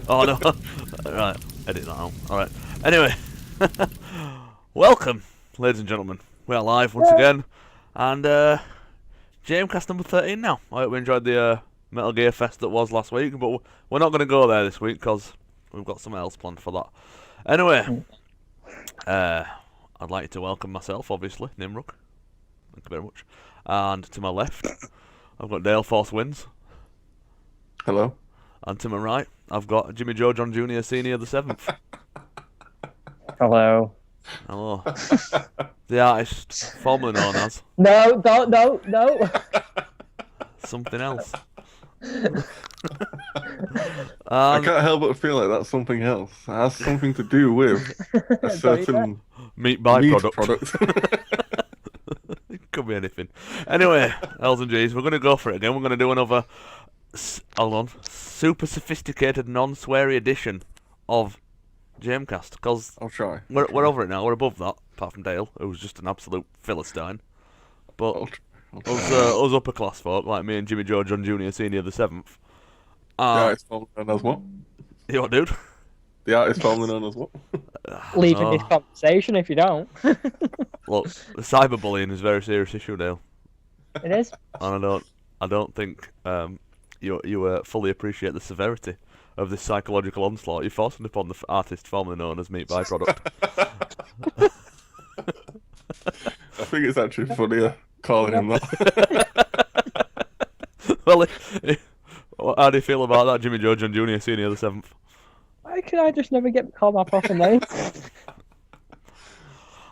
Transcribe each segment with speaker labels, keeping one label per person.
Speaker 1: Oh no. Right, edit that out. Alright. Anyway. Welcome, ladies and gentlemen. We are live once again. And GMcast number 13 now. I hope we enjoyed the Metal Gear Fest that was last week, but we're not going to go there this week because we've got something else planned for that. Anyway, I'd like to welcome myself, obviously, Nimruk. Thank you very much. And to my left, I've got Dale Force Wins.
Speaker 2: Hello.
Speaker 1: And to my right, I've got Jimmy Joe John Jr. Senior the 7th.
Speaker 3: Hello.
Speaker 1: Hello. The artist formerly known as
Speaker 3: No, no.
Speaker 1: something else.
Speaker 2: I can't help but feel like that's something else. It has something to do with a certain
Speaker 1: meat
Speaker 2: meat
Speaker 1: byproduct.
Speaker 2: product.
Speaker 1: It could be anything. Anyway, L's and G's, we're going to go for it again. We're going to do another, hold on, super sophisticated non-sweary edition of GMcast, because
Speaker 2: I'll try.
Speaker 1: we're over it now. We're above that, apart from Dale, who was just an absolute philistine. But
Speaker 2: I'll try.
Speaker 1: us upper class folk like me and Jimmy Joe John Jr. Senior the 7th.
Speaker 2: The artist formerly known as what?
Speaker 1: You what, dude?
Speaker 2: The artist formerly known as what?
Speaker 3: Leaving this conversation if you don't.
Speaker 1: Look, cyberbullying is a very serious issue, Dale.
Speaker 3: It is.
Speaker 1: And I don't think you fully appreciate the severity of this psychological onslaught you're forcing upon the artist formerly known as meat byproduct.
Speaker 2: I think it's actually funnier calling him that.
Speaker 1: Well, how do you feel about that, Jimmy Joe John Jr. Senior the 7th?
Speaker 3: Why can I just never get called my proper name?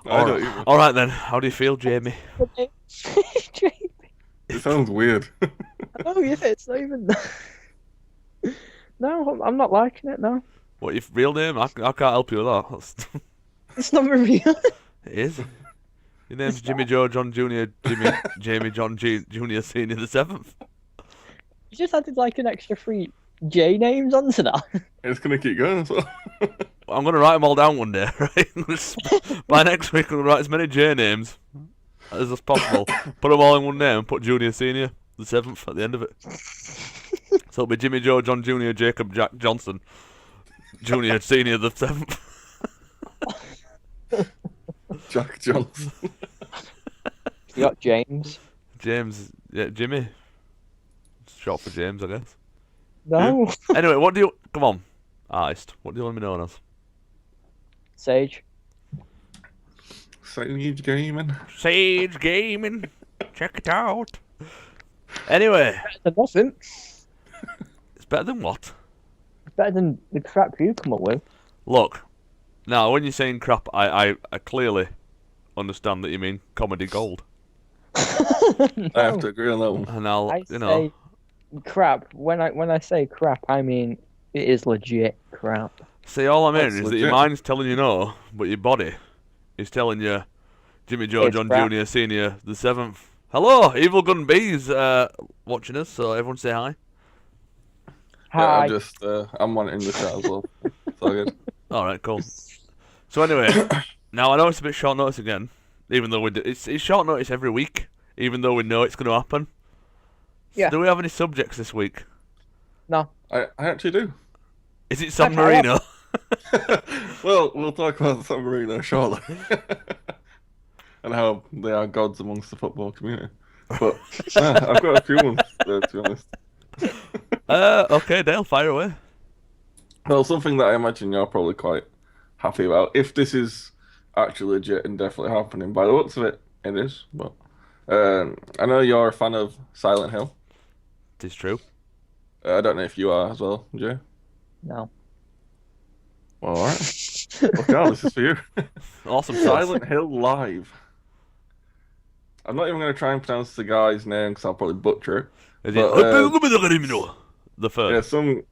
Speaker 2: I don't even.
Speaker 1: All right then. How do you feel, Jamie?
Speaker 2: It sounds weird.
Speaker 3: No, it's not even. No, I'm not liking it. No,
Speaker 1: What your real name? I can't help you with that.
Speaker 3: it's not real.
Speaker 1: It is. Your name's Jimmy Joe John Jr. Jamie John Jr. Senior the 7th.
Speaker 3: You just added like an extra 3 J names onto that.
Speaker 2: It's gonna keep going as well.
Speaker 1: I'm going to write them all down one day, right? By next week, I'm going to write as many J names as possible. Put them all in one name and put Junior Senior the 7th at the end of it. So it'll be Jimmy Joe John Jr. Jacob Jack Johnson Junior Senior the 7th.
Speaker 2: Jack Johnson.
Speaker 3: You got James.
Speaker 1: James, yeah, Jimmy. It's short for James, I guess.
Speaker 3: No.
Speaker 1: Anyway, what do you... Come on, artist. What do you want me known as?
Speaker 3: Sage.
Speaker 2: Sage Gaming.
Speaker 1: Sage Gaming. Check it out. Anyway,
Speaker 3: Better than nothing.
Speaker 1: it's better than what?
Speaker 3: Better than the crap you come up with.
Speaker 1: Look, now when you're saying crap, I clearly understand that you mean comedy gold.
Speaker 3: No.
Speaker 2: I have to agree on that one.
Speaker 1: And I'll,
Speaker 3: I
Speaker 1: you know...
Speaker 3: say crap. When I say crap, I mean it is legit crap.
Speaker 1: See, all I mean
Speaker 2: That's
Speaker 1: is that
Speaker 2: legit.
Speaker 1: your mind's telling you no, but your body is telling you Jimmy Joe
Speaker 3: It's
Speaker 1: John
Speaker 3: crap.
Speaker 1: Jr. Senior the 7th. Hello, Evil Gun B's watching us, so everyone say hi.
Speaker 3: Hi.
Speaker 2: I'm wanting the chat as well. It's all good.
Speaker 1: Alright, cool. So anyway, now I know it's a bit short notice again, even though it's short notice every week, even though we know it's going to happen. So
Speaker 3: Yeah.
Speaker 1: do we have any subjects this week?
Speaker 3: No.
Speaker 2: I actually do.
Speaker 1: Is it San
Speaker 3: Okay,
Speaker 1: Marino?
Speaker 2: Well, we'll talk about San Marino shortly. And how they are gods amongst the football community. But I've got a few ones there, to be honest.
Speaker 1: Okay, Dale, fire away.
Speaker 2: Well, something that I imagine you're probably quite happy about, if this is actually legit and definitely happening. By the looks of it, it is. But I know you're a fan of Silent Hill.
Speaker 1: It is true.
Speaker 2: I don't know if you are as well, Jay.
Speaker 3: No.
Speaker 2: Well, all right. Look out, this is for you.
Speaker 1: Awesome sauce.
Speaker 2: Silent Hill Live. I'm not even going to try and pronounce the guy's name because I'll probably butcher it.
Speaker 1: Is
Speaker 2: But,
Speaker 1: it the third?
Speaker 2: Yeah,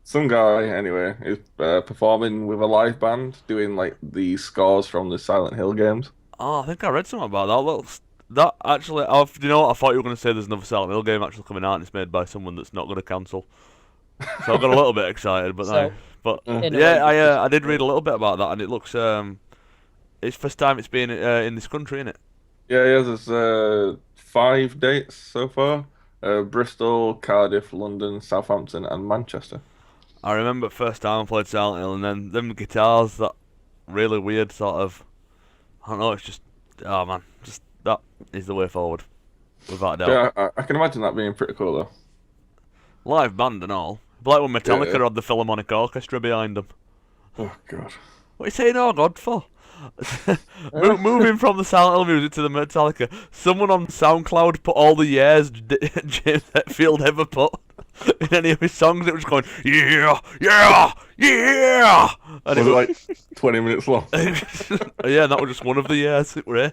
Speaker 2: some guy anyway is performing with a live band, doing like the scores from the Silent Hill games.
Speaker 1: Oh, I think I read something about that. That actually, you know what? I thought you were going to say there's another Silent Hill game actually coming out and it's made by someone that's not going to cancel. So I got a little bit excited, but
Speaker 3: So,
Speaker 1: I did read a little bit about that and it looks it's first time it's been in this country, isn't it?
Speaker 2: Yeah, there's 5 dates so far. Bristol, Cardiff, London, Southampton, and Manchester.
Speaker 1: I remember first time I played Silent Hill, and then them guitars, that really weird sort of. I don't know. It's just, oh man, just that is the way forward, without a doubt.
Speaker 2: Yeah, I can imagine that being pretty cool though.
Speaker 1: Live band and all. But like when Metallica
Speaker 2: Yeah.
Speaker 1: had the Philharmonic Orchestra behind them.
Speaker 2: Oh god.
Speaker 1: What are you saying, oh God, for? Moving from the Silent Hill music to the Metallica, someone on SoundCloud put all the years James Hetfield ever put in any of his songs. It was going, yeah, yeah, yeah. And
Speaker 2: Was it like 20 minutes long?
Speaker 1: yeah, that was just one of the years it was.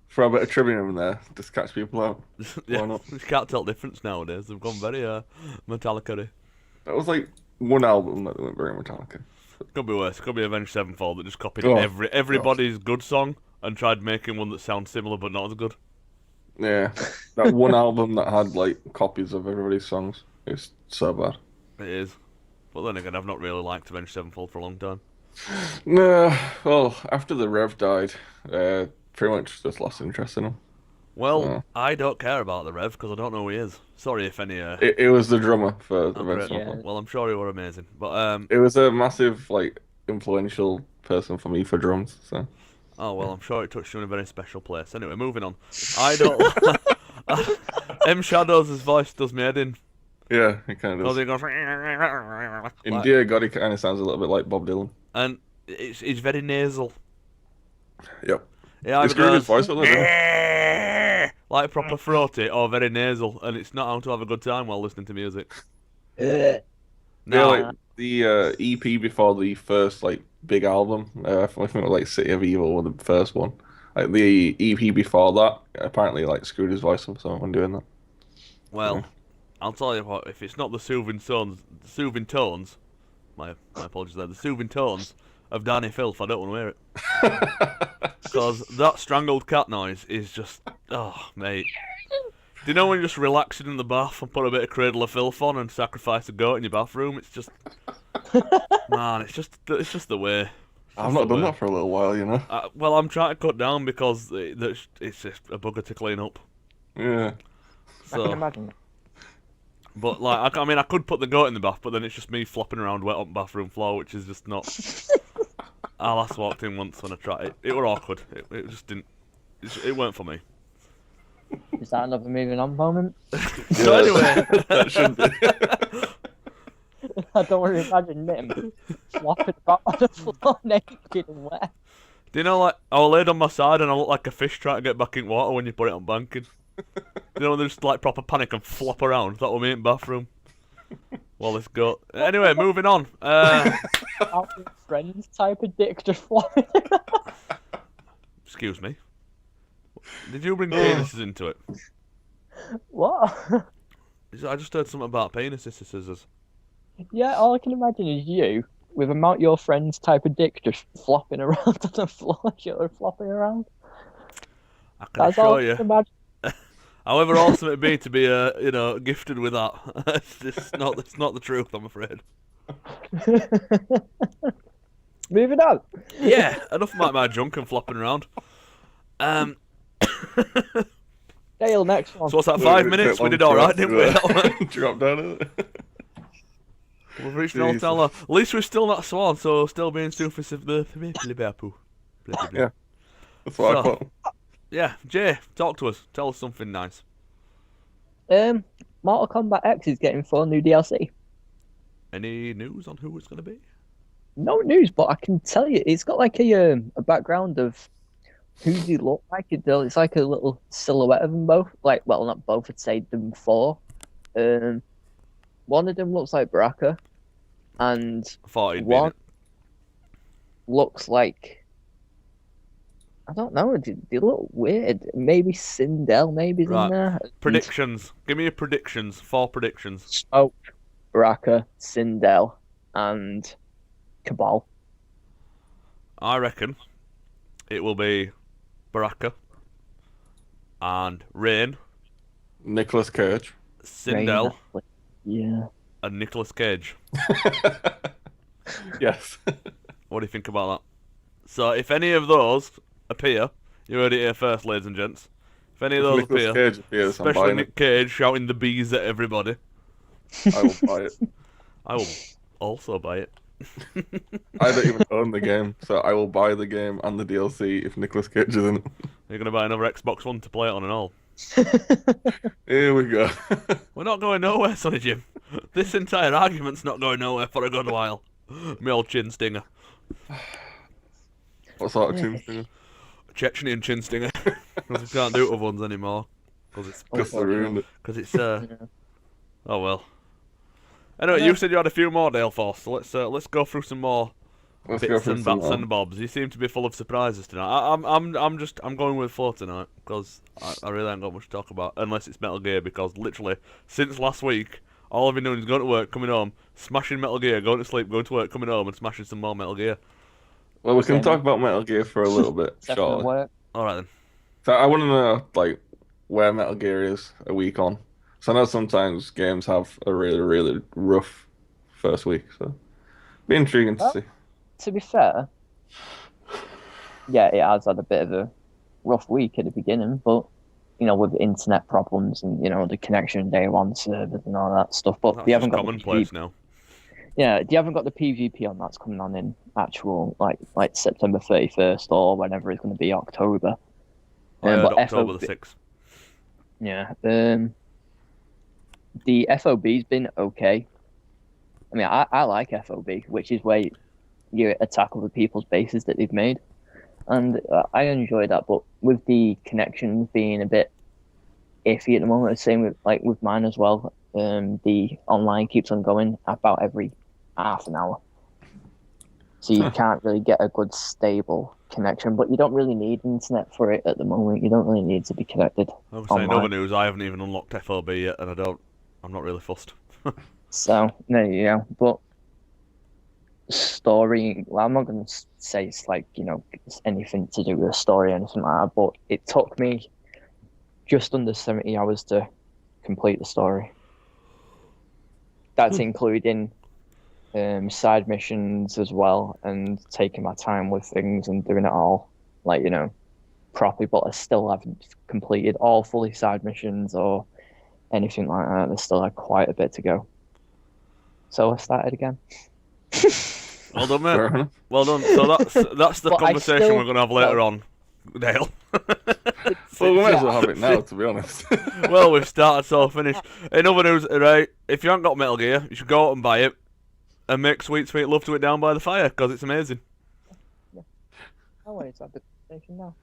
Speaker 2: Throw a bit of trivia in there, just catch people out.
Speaker 1: Yeah,
Speaker 2: Why not?
Speaker 1: you can't tell the difference nowadays. They've gone very Metallica-y.
Speaker 2: That was like one album that they went very Metallica.
Speaker 1: Could be worse. Could be Avenged Sevenfold that just copied
Speaker 2: Oh,
Speaker 1: everybody's good song and tried making one that sounds similar but not as good.
Speaker 2: Yeah, that one album that had like copies of everybody's songs. It's so bad.
Speaker 1: It is. But then again, I've not really liked Avenged Sevenfold for a long time.
Speaker 2: No, well, after the Rev died, pretty much just lost interest in him.
Speaker 1: Well,
Speaker 2: Oh.
Speaker 1: I don't care about the Rev because I don't know who he is. Sorry if any.
Speaker 2: It was the drummer for the
Speaker 1: great.
Speaker 2: Red
Speaker 3: Yeah.
Speaker 2: Song.
Speaker 1: Well, I'm sure he were amazing. But
Speaker 2: It was a massive, like, influential person for me for drums. So
Speaker 1: oh well, I'm sure it touched you in a very special place. Anyway, moving on. I don't. M Shadow's voice does me head in.
Speaker 2: yeah, it kind of
Speaker 1: Because
Speaker 2: does.
Speaker 1: he goes.
Speaker 2: In
Speaker 1: like-
Speaker 2: Dear God, he kind of sounds a little bit like Bob Dylan.
Speaker 1: and it's very nasal.
Speaker 2: Yep.
Speaker 1: Yeah,
Speaker 2: He screwed his voice a little bit.
Speaker 1: like proper throaty or very nasal, and it's not how to have a good time while listening to music.
Speaker 2: Yeah,
Speaker 1: No,
Speaker 2: like the EP before the first like big album, I think it was like City of Evil was the first one. Like the EP before that, apparently like screwed his voice up. So when doing that,
Speaker 1: well, I'll tell you what. If it's not the soothing tones, my apologies there, the soothing tones of Danny Filth, I don't want to hear it. Because that strangled cat noise is just, oh mate. Do you know when you're just relaxing in the bath and put a bit of Cradle of Filth on and sacrifice a goat in your bathroom? It's just, man, it's just the way.
Speaker 2: I've not done that for a little while, you know.
Speaker 1: Well, I'm trying to cut down because it's just a bugger to clean up.
Speaker 2: Yeah.
Speaker 3: I can
Speaker 1: So,
Speaker 3: imagine.
Speaker 1: but like, I mean, I could put the goat in the bath, but then it's just me flopping around wet on the bathroom floor, which is just not. I last walked in once when I tried it. It were awkward. It just didn't. It weren't for me.
Speaker 3: Is that another moving on moment?
Speaker 1: So anyway,
Speaker 2: That should be.
Speaker 3: I don't want to imagine him flopping about on the floor naked and wet.
Speaker 1: do you know, like, I was laid on my side and I look like a fish trying to get back in water when you put it on banking? You know, when they just like proper panic and flop around. That was me in the bathroom. Well, let's go. Anyway, moving on.
Speaker 3: Out with friends type of dick just flopping.
Speaker 1: Excuse me. Did you bring penises into it?
Speaker 3: What?
Speaker 1: I just heard something about penises, scissors.
Speaker 3: Yeah, all I can imagine is you with amount your friends type of dick just flopping around on the floor, you're flopping around.
Speaker 1: I can
Speaker 3: That's all
Speaker 1: assure
Speaker 3: I
Speaker 1: you.
Speaker 3: can imagine.
Speaker 1: However awesome it'd be to be, gifted with that, it's not the truth, I'm afraid.
Speaker 3: Moving on.
Speaker 1: Yeah, enough about my junk and flopping around.
Speaker 3: Dale, next one.
Speaker 1: So what's that, 5 minutes? We did alright, didn't we?
Speaker 2: Drop down, isn't it?
Speaker 1: We've reached an all-time low. At least we're still not sworn, so still being stupid of the Liverpool.
Speaker 2: Yeah. That's what I
Speaker 1: So-
Speaker 2: thought.
Speaker 1: Yeah, Jay, talk to us. Tell us something nice.
Speaker 3: Mortal Kombat X is getting 4 new DLC.
Speaker 1: Any news on who it's going to be?
Speaker 3: No news, but I can tell you, it's got like a background of who they look like. It's like a little silhouette of them both. Like, well, not both. I'd say them 4. One of them looks like Baraka, and
Speaker 1: I thought he'd be in
Speaker 3: one
Speaker 1: it.
Speaker 3: looks like, I don't know. They look weird. Maybe Sindel, maybe
Speaker 1: Right.
Speaker 3: in there.
Speaker 1: Predictions. Give me your predictions. 4 predictions.
Speaker 3: Smoke, Baraka, Sindel, and Cabal.
Speaker 1: I reckon it will be Baraka and Rain,
Speaker 2: Nicolas Cage.
Speaker 1: Sindel,
Speaker 3: Rain, yeah.
Speaker 1: and Nicolas Cage.
Speaker 2: Yes.
Speaker 1: What do you think about that? So, if any of those appear, you heard it here first, ladies and gents. If any of those
Speaker 2: Nicolas
Speaker 1: appear,
Speaker 2: Cage appears, I'm
Speaker 1: especially
Speaker 2: buying
Speaker 1: Nick Cage shouting the bees at everybody,
Speaker 2: I will buy it.
Speaker 1: I will also buy it.
Speaker 2: I don't even own the game, so I will buy the game and the DLC if Nicolas Cage is in it.
Speaker 1: You're gonna buy another Xbox One to play it on and all.
Speaker 2: Here we go.
Speaker 1: We're not going nowhere, Sonny Jim. This entire argument's not going nowhere for a good while. Me old chin stinger.
Speaker 2: What sort of tune stinger?
Speaker 1: Chechenian chin stinger. Because we can't do other ones anymore. Because
Speaker 2: Just ruined it.
Speaker 1: it's oh well. Anyway, you said you had a few more, Dale Force, so let's go through some more
Speaker 2: Let's go
Speaker 1: bits
Speaker 2: through
Speaker 1: and
Speaker 2: some
Speaker 1: bats
Speaker 2: more.
Speaker 1: and bobs. You seem to be full of surprises tonight. I'm going with flow tonight because I really ain't got much to talk about unless it's Metal Gear, because literally since last week all I've been doing is going to work, coming home, smashing Metal Gear, going to sleep, going to work, coming home, and smashing some more Metal Gear.
Speaker 2: Well, we can
Speaker 3: Same.
Speaker 2: talk about Metal Gear for a little bit,
Speaker 3: Except for
Speaker 2: shortly.
Speaker 3: work.
Speaker 1: All right then.
Speaker 2: So I want to know, like, where Metal Gear is a week on. So I know sometimes games have a really, really rough first week, so be intriguing to
Speaker 3: Well,
Speaker 2: see.
Speaker 3: To be fair, yeah, it has had a bit of a rough week at the beginning, but with internet problems and the connection day one servers and all that stuff. But
Speaker 1: That's
Speaker 3: they haven't
Speaker 1: just
Speaker 3: got
Speaker 1: commonplace now.
Speaker 3: Yeah, they haven't got the PvP on. That's coming on in actual like September 31st or whenever it's going to be, October.
Speaker 1: I heard
Speaker 3: But
Speaker 1: October the 6th.
Speaker 3: Yeah, the FOB's been okay. I mean, I like FOB, which is where you attack other people's bases that they've made, and I enjoy that. But with the connections being a bit iffy at the moment, same with mine as well. The online keeps on going about every half an hour, so you can't really get a good stable connection. But you don't really need internet for it at the moment. You don't really need to be connected.
Speaker 1: I was saying,
Speaker 3: online.
Speaker 1: other news, I haven't even unlocked FOB yet, and I'm not really fussed.
Speaker 3: So there you go. But story, well, I'm not going to say it's like it's anything to do with a story or anything like that. But it took me just under 70 hours to complete the story. That's including side missions as well, and taking my time with things and doing it all properly. But I still haven't completed all fully side missions or anything like that. There's still quite a bit to go. So I started again.
Speaker 1: Well done, mate.
Speaker 2: Fair enough.
Speaker 1: Well done. So that's the
Speaker 3: But I
Speaker 1: conversation
Speaker 3: still-
Speaker 1: we're going to have later on, Dale.
Speaker 2: Well, we might as well have it now, to be honest.
Speaker 1: Well, we've started, so finished. In other news, right, if you haven't got Metal Gear, you should go out and buy it and make sweet, sweet love to it down by the fire, because it's amazing.
Speaker 3: Oh wait, it's at the station now.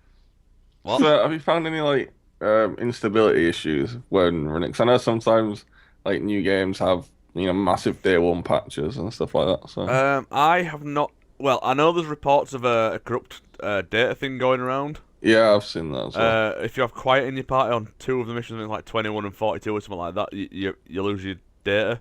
Speaker 1: What?
Speaker 2: So, have you found any instability issues when running? 'Cause I know sometimes new games have massive day one patches and stuff like that. So
Speaker 1: I have not. Well, I know there's reports of a corrupt data thing going around.
Speaker 2: yeah, I've seen that as well.
Speaker 1: If you have quiet in your party on 2 of the missions, I think like 21 and 42 or something like that, you lose your data.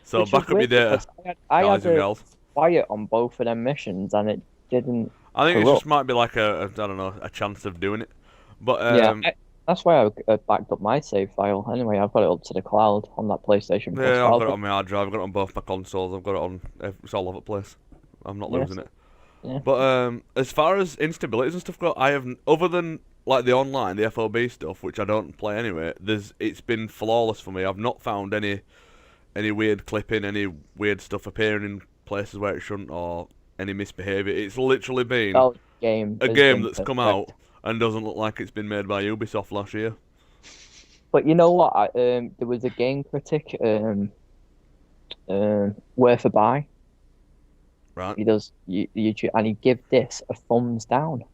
Speaker 1: So
Speaker 3: Which is
Speaker 1: back up your
Speaker 3: weird
Speaker 1: data,
Speaker 3: because I
Speaker 1: guys
Speaker 3: had
Speaker 1: and
Speaker 3: a
Speaker 1: girls.
Speaker 3: quiet on both of them missions, and it didn't.
Speaker 1: I think it
Speaker 3: corrupt.
Speaker 1: just might be like I don't know, a chance of doing it. But
Speaker 3: That's why I backed up my save file. Anyway, I've got it up to the cloud on that PlayStation Plus.
Speaker 1: yeah, I've
Speaker 3: file.
Speaker 1: got it on my hard drive. I've got it on both my consoles. I've got it on. It's all over the place. I'm not
Speaker 3: Yes.
Speaker 1: losing it.
Speaker 3: Yeah.
Speaker 1: But as far as instabilities and stuff go, I haven't. Other than like the online, the FOB stuff, which I don't play anyway. It's been flawless for me. I've not found any weird clipping, any weird stuff appearing in places where it shouldn't, or any misbehaviour. It's literally been
Speaker 3: Oh,
Speaker 1: a game that's come out and doesn't look like it's been made by Ubisoft last year.
Speaker 3: But you know what? There was a game critic, worth a buy.
Speaker 1: Right.
Speaker 3: He does YouTube, and he give this a thumbs down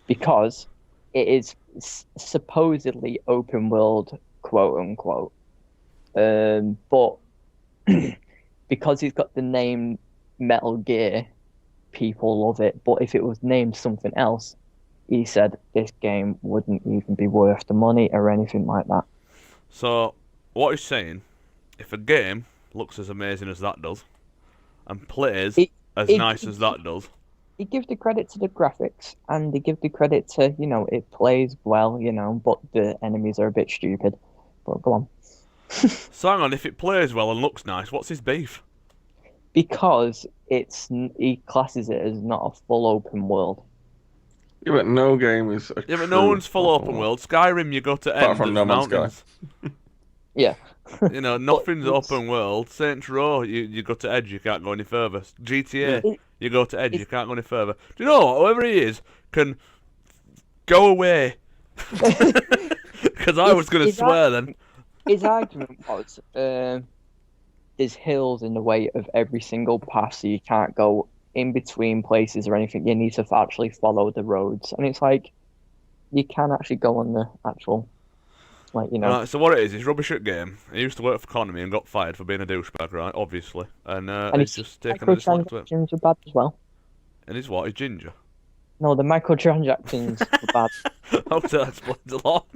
Speaker 3: because it is supposedly open world, quote unquote. But because he's got the name Metal Gear, people love it. But if it was named something else, he said this game wouldn't even be worth the money or anything like that.
Speaker 1: So what he's saying, if a game looks as amazing as that does, and plays as nice as that does,
Speaker 3: He gives the credit to the graphics, and they give the credit to it plays well, but the enemies are a bit stupid. But go on.
Speaker 1: so hang on, if it plays well and looks nice, what's his beef?
Speaker 3: Because he classes it as not a full open world.
Speaker 2: Yeah, but no game is.
Speaker 1: Yeah, but no one's full open world. Skyrim, you go to
Speaker 2: Apart
Speaker 1: end,
Speaker 2: from
Speaker 1: there's
Speaker 2: No Man's Sky.
Speaker 1: mountains.
Speaker 3: Yeah,
Speaker 1: Nothing's
Speaker 3: it's-
Speaker 1: open world. Saints Row, you go to Edge, you can't go any further. GTA,
Speaker 3: It-
Speaker 1: you go to Edge, you can't go any further. Do you know what? Whoever he is can go away. Because I was going to swear then.
Speaker 3: His argument was, there's hills in the way of every single path, so you can't go in between places or anything. You need to actually follow the roads, and it's like you can actually go on the actual,
Speaker 1: Right, so what it is, he's rubbish at game. He used to work for Konami and got fired for being a douchebag, right? Obviously. And
Speaker 3: and
Speaker 1: he's
Speaker 3: his
Speaker 1: just taken a dislike to it.
Speaker 3: microtransactions are bad as well.
Speaker 1: And he's what? He's ginger.
Speaker 3: No, the microtransactions are bad.
Speaker 1: Hope that explains a lot.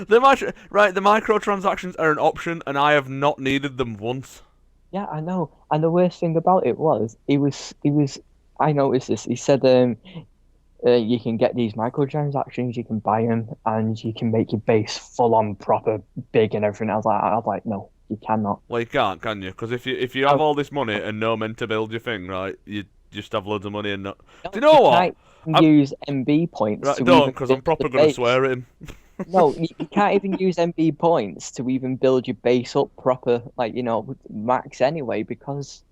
Speaker 1: The microtransactions are an option, and I have not needed them once.
Speaker 3: Yeah, I know. And the worst thing about it was, I noticed this. He said, you can get these microtransactions, you can buy them, and you can make your base full on proper big and everything. I was like, no, you cannot.
Speaker 1: Well, you can't, can you? Because if you have all this money and no men to build your thing, right, you just have loads of money and not. Do you know what?
Speaker 3: Can't use MB points.
Speaker 1: Right,
Speaker 3: to
Speaker 1: don't,
Speaker 3: even
Speaker 1: because I'm
Speaker 3: build
Speaker 1: proper
Speaker 3: the
Speaker 1: going to
Speaker 3: base.
Speaker 1: swear at him.
Speaker 3: No, you can't even use MB points to even build your base up proper, max anyway, because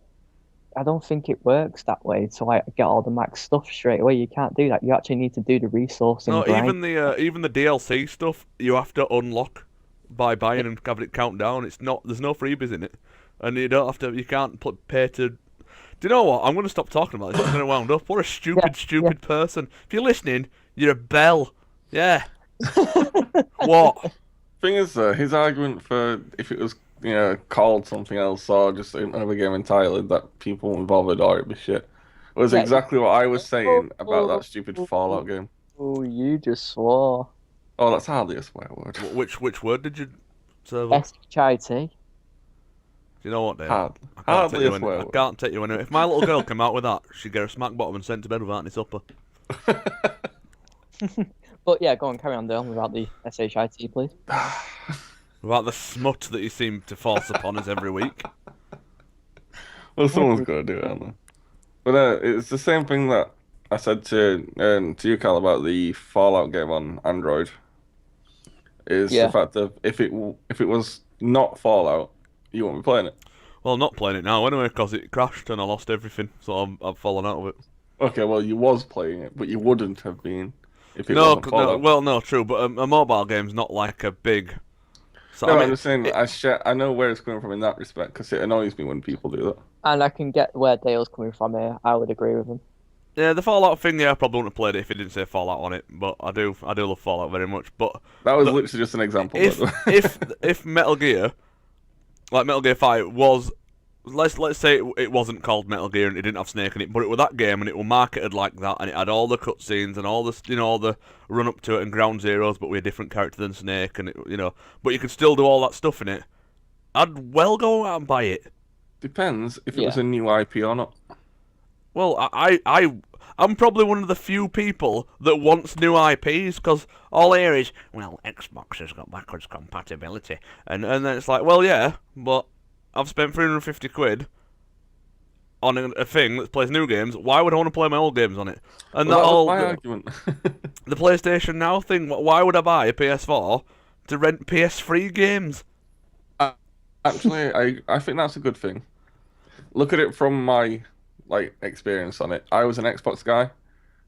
Speaker 3: I don't think it works that way. So I get all the max stuff straight away. You can't do that. You actually need to do the resource and
Speaker 1: No,
Speaker 3: grind.
Speaker 1: even the DLC stuff you have to unlock by buying and having it count down. It's not. There's no freebies in it, and you don't have to. You can't pay to. Do you know what? I'm going to stop talking about this. I'm going to wound up. What a stupid person. If you're listening, you're a bell. Yeah. What?
Speaker 2: Thing is, his argument for if it was called something else or just another game entirely that people won't be bothered or it'd be shit was
Speaker 3: Yeah,
Speaker 2: exactly what I was saying about that stupid Fallout game.
Speaker 3: Oh, you just swore.
Speaker 2: Oh, that's hardly a swear word.
Speaker 1: Which word did you serve?
Speaker 3: SHIT.
Speaker 1: Do you know what, Dave?
Speaker 2: Hardly a swear
Speaker 1: I
Speaker 2: word.
Speaker 1: can't take you anywhere. If my little girl came out with that, she'd get her smack bottom and sent to bed without any supper.
Speaker 3: But yeah, go on, carry on, Dale, without the SHIT, please.
Speaker 1: Without the smut that you seem to force upon us every week.
Speaker 2: Well, someone's got to do it, aren't they? But it's the same thing that I said to you, Cal, about the Fallout game on Android. Is
Speaker 3: Yeah.
Speaker 2: the fact that if it was not Fallout, you won't be playing it.
Speaker 1: Well, I'm not playing it now anyway because it crashed and I lost everything, so I've fallen out of it.
Speaker 2: Okay, well, you was playing it, but you wouldn't have been if it wasn't Fallout.
Speaker 1: No, true, but a mobile game's not like a big. So,
Speaker 2: No,
Speaker 1: I mean,
Speaker 2: I'm just saying, I know where it's coming from in that respect, because it annoys me when people do that.
Speaker 3: And I can get where Dale's coming from here. I would agree with him.
Speaker 1: yeah, the Fallout thing, I probably wouldn't have played it if it didn't say Fallout on it, but I do love Fallout very much. But
Speaker 2: That was literally just an example.
Speaker 1: if
Speaker 2: by the way.
Speaker 1: if Metal Gear, like Metal Gear 5, was let's say it wasn't called Metal Gear and it didn't have Snake in it, but it was that game and it was marketed like that and it had all the cutscenes and all the all the run up to it and ground zeros, but with a different character than Snake and but you could still do all that stuff in it. I'd well go out and buy it.
Speaker 2: Depends if it was a new IP or not.
Speaker 1: Well, I'm probably one of the few people that wants new IPs because all I hear is, well, Xbox has got backwards compatibility, and then it's like, well, yeah, but I've spent 350 quid on a thing that plays new games. Why would I want to play my old games on it? And
Speaker 2: Well,
Speaker 1: that
Speaker 2: that
Speaker 1: all
Speaker 2: was my argument.
Speaker 1: the PlayStation Now thing. Why would I buy a PS4 to rent PS3 games?
Speaker 2: Actually, I think that's a good thing. Look at it from my experience on it. I was an Xbox guy,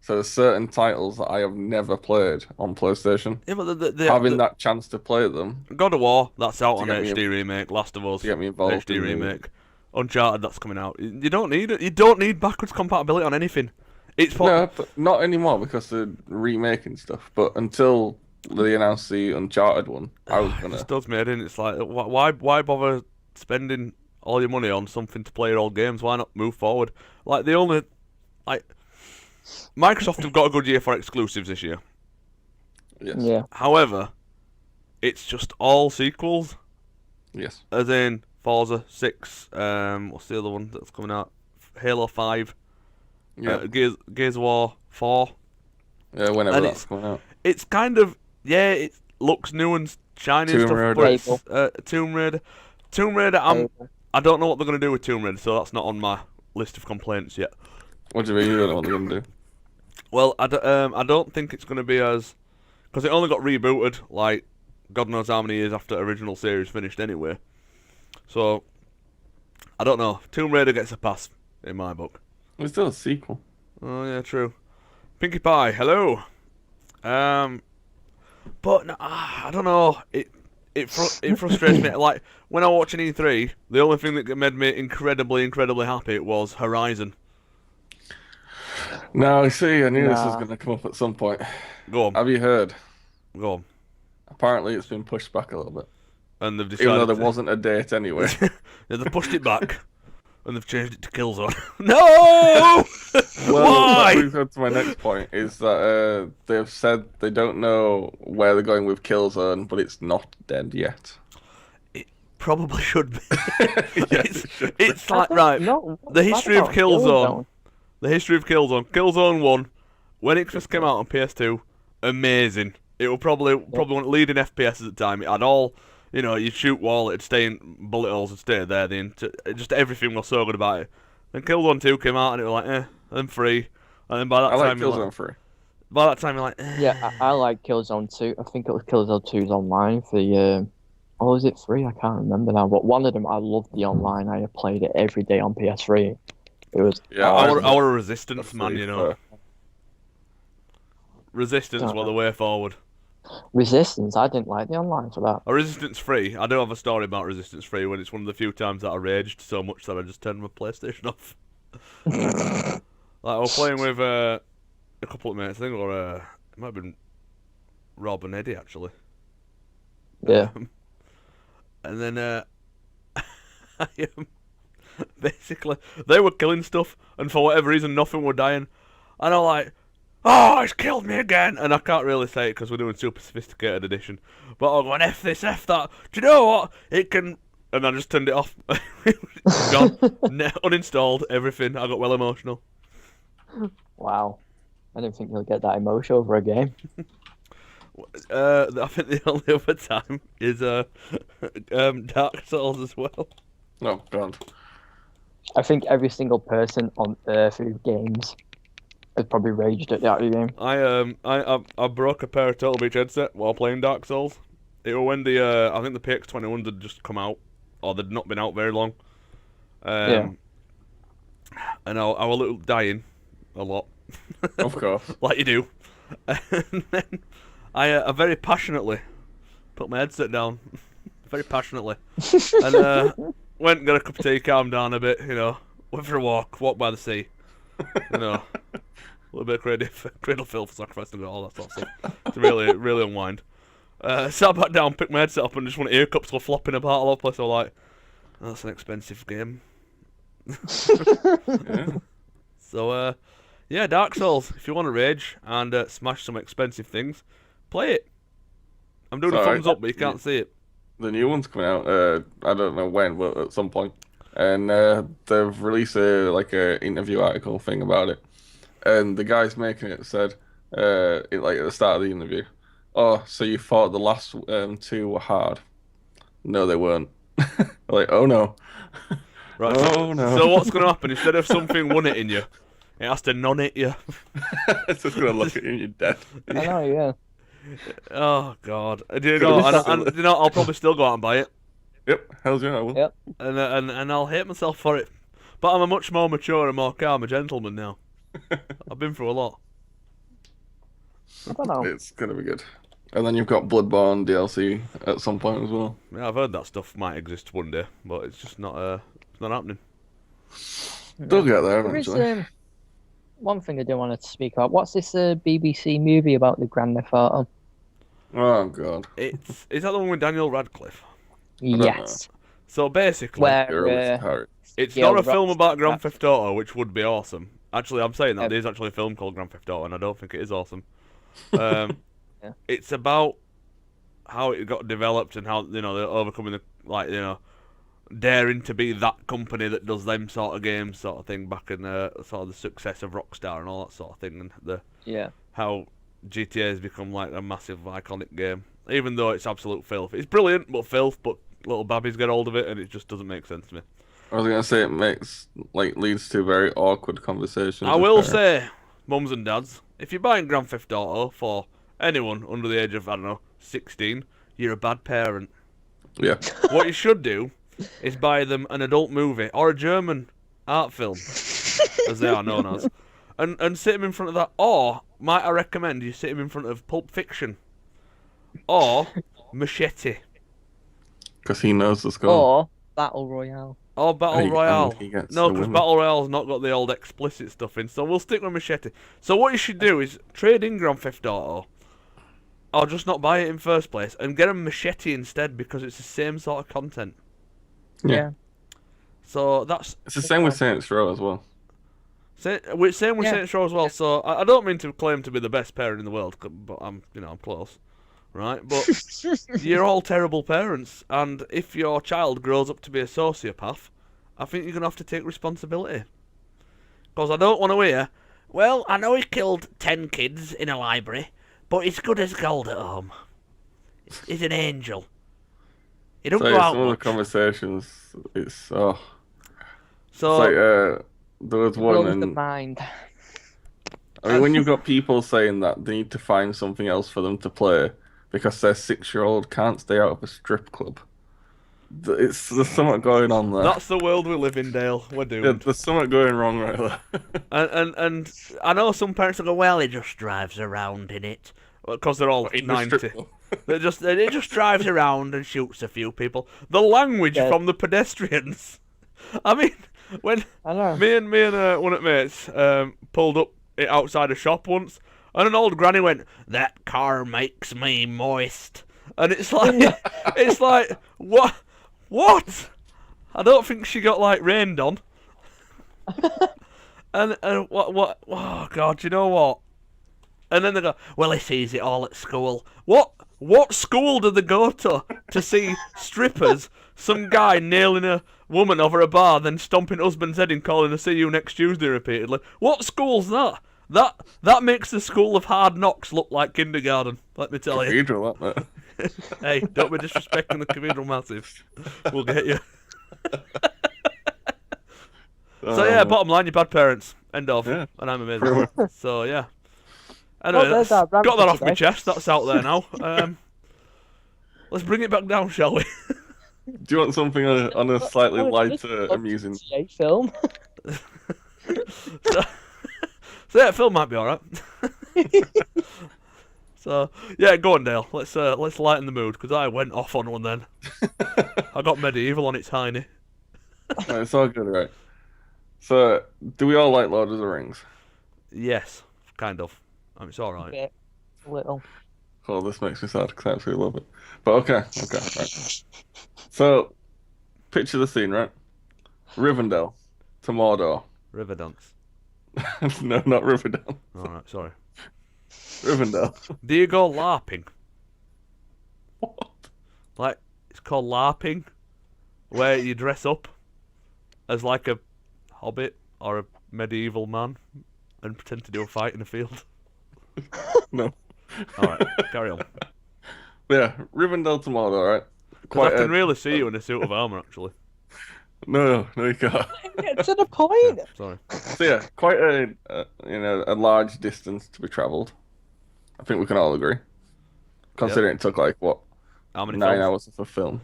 Speaker 2: so there's certain titles that I have never played on PlayStation.
Speaker 1: Yeah, but
Speaker 2: Having that chance to play them
Speaker 1: God of War, that's out on
Speaker 2: get me
Speaker 1: HD remake. Last of Us,
Speaker 2: to get me involved
Speaker 1: HD
Speaker 2: in the-
Speaker 1: remake. Uncharted, that's coming out. You don't need it. You don't need backwards compatibility on anything. It's
Speaker 2: No, but not anymore because they're remaking stuff. But until they announced the Uncharted one, I was
Speaker 1: It
Speaker 2: gonna.
Speaker 1: just does me head in. It's like, why bother spending all your money on something to play your old games? Why not move forward? Microsoft have got a good year for exclusives this year.
Speaker 2: Yes.
Speaker 3: Yeah.
Speaker 1: However, it's just all sequels,
Speaker 2: Yes.
Speaker 1: as in Forza 6. What's the other one that's coming out? Halo 5.
Speaker 2: Yeah.
Speaker 1: Gears of War 4.
Speaker 2: Yeah. Whenever
Speaker 1: and
Speaker 2: that's coming out.
Speaker 1: It's kind of it looks new and shiny and
Speaker 2: Tomb
Speaker 1: stuff,
Speaker 2: Raider.
Speaker 1: but it's Tomb Raider. Tomb Raider. I don't know what they're gonna do with Tomb Raider, so that's not on my list of complaints yet.
Speaker 2: What do you mean you don't know what they're gonna do?
Speaker 1: Well, I don't think it's gonna be as because it only got rebooted like God knows how many years after the original series finished anyway. So, I don't know. Tomb Raider gets a pass in my book.
Speaker 2: It's still a sequel.
Speaker 1: Oh yeah, true. Pinkie Pie, hello. But no, I don't know. It frustrates me. Like when I watch an E3, the only thing that made me incredibly happy was Horizon.
Speaker 2: No, I see. I knew this was
Speaker 3: Nah.
Speaker 2: going to come up at some point.
Speaker 1: Go on,
Speaker 2: Have you heard?
Speaker 1: go on.
Speaker 2: Apparently, it's been pushed back a little bit,
Speaker 1: And they've
Speaker 2: even though
Speaker 1: decided
Speaker 2: there wasn't a date anyway.
Speaker 1: they've pushed it back, and they've changed it to Killzone. No!
Speaker 2: Well, that
Speaker 1: Why?
Speaker 2: brings on to my next point: is that they've said they don't know where they're going with Killzone, but it's not dead yet.
Speaker 1: Probably should be.
Speaker 2: Yes, it should be.
Speaker 1: It's like right.
Speaker 3: No,
Speaker 1: The history of
Speaker 3: what about
Speaker 1: Killzone. The history of Killzone. Killzone 1, when it first came out on PS2, amazing. It was probably one of the leading FPSs at the time. It had all, you'd shoot wall, it'd stay in bullet holes and stay there. Just everything was so good about it. Then Killzone 2 came out and it was like, and 3. And then by that
Speaker 2: I like
Speaker 1: time, you're
Speaker 2: Killzone 3.
Speaker 1: by that time you're like,
Speaker 3: Yeah, I like Killzone 2. I think it was Killzone 2's online for the. Or was it 3? I can't remember now. But one of them, I loved the online. I played it every day on PS3. It was.
Speaker 2: Yeah,
Speaker 1: our resistance,
Speaker 2: the
Speaker 1: man,
Speaker 2: free
Speaker 1: Resistance was the way forward.
Speaker 3: Resistance. I didn't like the online for that.
Speaker 1: A Resistance 3. I do have a story about Resistance 3 when it's one of the few times that I raged so much that I just turned my PlayStation off. Like I was playing with a couple of mates, I think, or it might have been Rob and Eddie actually.
Speaker 3: Yeah.
Speaker 1: And then basically they were killing stuff, and for whatever reason nothing were dying, and I'm like, oh, it's killed me again, and I can't really say it because we're doing super sophisticated edition, but I'm going F this, F that. Do you know what? It can, and I just turned it off. Gone, uninstalled everything. I got well emotional.
Speaker 3: Wow. I didn't think you'll get that emotion over a game.
Speaker 1: I think the only other time is Dark Souls as well.
Speaker 2: Oh god.
Speaker 3: I think every single person on Earth who games has probably raged at that game.
Speaker 1: I broke a pair of Turtle Beach headset while playing Dark Souls. It was when the I think the PX21 had just come out, or they'd not been out very long.
Speaker 3: Yeah.
Speaker 1: And I was a little dying a lot.
Speaker 2: Of course.
Speaker 1: Like you do. And then I very passionately put my headset down. Very passionately. And went and got a cup of tea, calmed down a bit, went for a walk by the sea. A little bit of cradle filth, sacrifice and all that sort of stuff. To really unwind. Sat back down, picked my headset up, and just one of the ear cups were flopping apart all over the place. I was like, oh, that's an expensive game.
Speaker 2: Yeah.
Speaker 1: So, yeah, Dark Souls. If you want to rage and smash some expensive things, play it. I'm doing a
Speaker 2: Sorry.
Speaker 1: thumbs up, but you can't see it.
Speaker 2: The new one's coming out. I don't know when, but at some point. And they've released a interview article thing about it. And the guys making it said, at the start of the interview, "Oh, so you thought the last two were hard?" No, they weren't. Like, oh no.
Speaker 1: Right.
Speaker 2: Oh no.
Speaker 1: So what's going to happen? Instead of something one-hitting you, it has to non-hit you.
Speaker 2: It's just gonna look at you and you're dead.
Speaker 3: I know, yeah.
Speaker 1: Oh God! Do you know? And you know, I'll probably still go out and buy it,
Speaker 2: Yep, hell's yeah, I will.
Speaker 3: Yep.
Speaker 1: and I'll hate myself for it. But I'm a much more mature and more calm a gentleman now. I've been through a lot.
Speaker 3: I don't know.
Speaker 2: It's gonna be good. And then you've got Bloodborne DLC at some point as well.
Speaker 1: Yeah, I've heard that stuff might exist one day, but it's just not happening.
Speaker 2: They'll get there
Speaker 3: There is
Speaker 2: eventually.
Speaker 3: one thing I do want to speak about. What's this BBC movie about the Grand Theft Auto?
Speaker 2: Oh god.
Speaker 1: Is that the one with Daniel Radcliffe?
Speaker 2: don't know.
Speaker 3: Yes.
Speaker 1: So basically,
Speaker 2: You're
Speaker 3: Where
Speaker 2: always tired.
Speaker 1: it's
Speaker 3: Yeah,
Speaker 1: not a film
Speaker 3: Rock's-
Speaker 1: about Grand Theft Auto, which would be awesome. Actually, I'm saying that
Speaker 3: Yeah.
Speaker 1: there's actually a film called Grand Theft Auto, and I don't think it is awesome. Um,
Speaker 3: Yeah.
Speaker 1: It's about how it got developed and how they're overcoming the daring to be that company that does them sort of games, sort of thing, back in sort of the success of Rockstar and all that sort of thing, and
Speaker 3: yeah.
Speaker 1: how GTA has become like a massive iconic game, even though it's absolute filth. It's brilliant, but filth. But little babbies get hold of it, and it just doesn't make sense to me.
Speaker 2: I was gonna say it leads to very awkward conversations.
Speaker 1: I
Speaker 2: with
Speaker 1: will
Speaker 2: parents.
Speaker 1: say, mums and dads, if you're buying Grand Theft Auto for anyone under the age of, I don't know, 16, you're a bad parent.
Speaker 2: Yeah.
Speaker 1: What you should do is buy them an adult movie or a German art film, as they are known as, and sit them in front of that. Or might I recommend you sit them in front of Pulp Fiction or Machete
Speaker 2: Because he knows the score.
Speaker 3: Or Battle Royale.
Speaker 1: or Battle
Speaker 2: And
Speaker 1: Royale.
Speaker 2: he gets
Speaker 1: No,
Speaker 2: the
Speaker 1: because
Speaker 2: women.
Speaker 1: Battle Royale's not got the old explicit stuff in, so we'll stick with Machete. So what you should do is trade in Grand Theft Auto, or just not buy it in first place, and get a Machete instead because it's the same sort of content.
Speaker 2: Yeah.
Speaker 1: So that's
Speaker 2: It's the same with Saints Row as well.
Speaker 1: same with
Speaker 3: Yeah.
Speaker 1: Saints Row as well. So I don't mean to claim to be the best parent in the world, but I'm close, right? But you're all terrible parents, and if your child grows up to be a sociopath, I think you're gonna have to take responsibility. Because I don't want to hear, well, I know he killed 10 kids in a library, but he's good as gold at home. He's an angel. He don't
Speaker 2: So
Speaker 1: go out
Speaker 2: some of the
Speaker 1: much.
Speaker 2: conversations, it's
Speaker 1: So
Speaker 2: it's like there was one,
Speaker 3: Blows the
Speaker 2: and
Speaker 3: mind.
Speaker 2: I mean when you've got people saying that they need to find something else for them to play because their 6-year-old can't stay out of a strip club. There's something going on there.
Speaker 1: that's the world we live in, Dale. We're
Speaker 2: Yeah,
Speaker 1: doomed.
Speaker 2: there's something going wrong right there.
Speaker 1: And I know some parents will go, well, he just drives around in it. Because they're all
Speaker 2: In the strip
Speaker 1: 90.
Speaker 2: club.
Speaker 1: It just drives around and shoots a few people. The language
Speaker 3: Yeah.
Speaker 1: from the pedestrians. I mean, when
Speaker 3: I know.
Speaker 1: me and one of the mates pulled up outside a shop once, and an old granny went, "That car makes me moist," and it's like what? I don't think she got like rained on. and what? Oh God, you know what? And then they go, well, he sees it all at school. What school do they go to see strippers, some guy nailing a woman over a bar, then stomping husband's head and calling her, see you next Tuesday repeatedly? What school's that? That makes the school of hard knocks look like kindergarten, let me tell you.
Speaker 2: Cathedral, that mate.
Speaker 1: Hey, don't be disrespecting the Cathedral Massive. We'll get you. So yeah, bottom line, you're bad parents. End of.
Speaker 2: Yeah.
Speaker 1: And I'm
Speaker 2: Pretty
Speaker 1: amazing.
Speaker 2: much.
Speaker 1: So yeah. Anyway,
Speaker 3: there's
Speaker 1: that's,
Speaker 3: our
Speaker 1: got
Speaker 3: rant
Speaker 1: that
Speaker 3: for
Speaker 1: off my
Speaker 3: today.
Speaker 1: chest. That's out there now. Let's bring it back down, shall we?
Speaker 2: Do you want something on a slightly lighter, amusing?
Speaker 3: GTA film.
Speaker 1: so yeah, film might be alright. So yeah, go on, Dale. Let's lighten the mood because I went off on one then. I got medieval on its hiney.
Speaker 2: No, it's all good, right? So, do we all like Lord of the Rings?
Speaker 1: Yes, kind of. I mean, it's alright.
Speaker 3: Bit, little.
Speaker 2: Oh, this makes me sad because I absolutely love it. But okay, right. So, picture the scene, right? Rivendell to Mordor.
Speaker 1: Riverdance.
Speaker 2: No, not Riverdale.
Speaker 1: Alright, sorry.
Speaker 2: Rivendell.
Speaker 1: Do you go LARPing?
Speaker 2: What?
Speaker 1: Like, it's called LARPing, where you dress up as like a hobbit or a medieval man and pretend to do a fight in a field.
Speaker 2: No.
Speaker 1: Alright, carry on.
Speaker 2: Yeah, Rivendell to Mordor, right?
Speaker 1: Because I can really see you in a suit of armour, actually.
Speaker 2: No, you can't.
Speaker 3: Get to the point.
Speaker 1: Sorry.
Speaker 2: So yeah, quite a large distance to be travelled. I think we can all agree. Considering it took like what,
Speaker 1: How many
Speaker 2: 9
Speaker 1: films?
Speaker 2: hours of a film.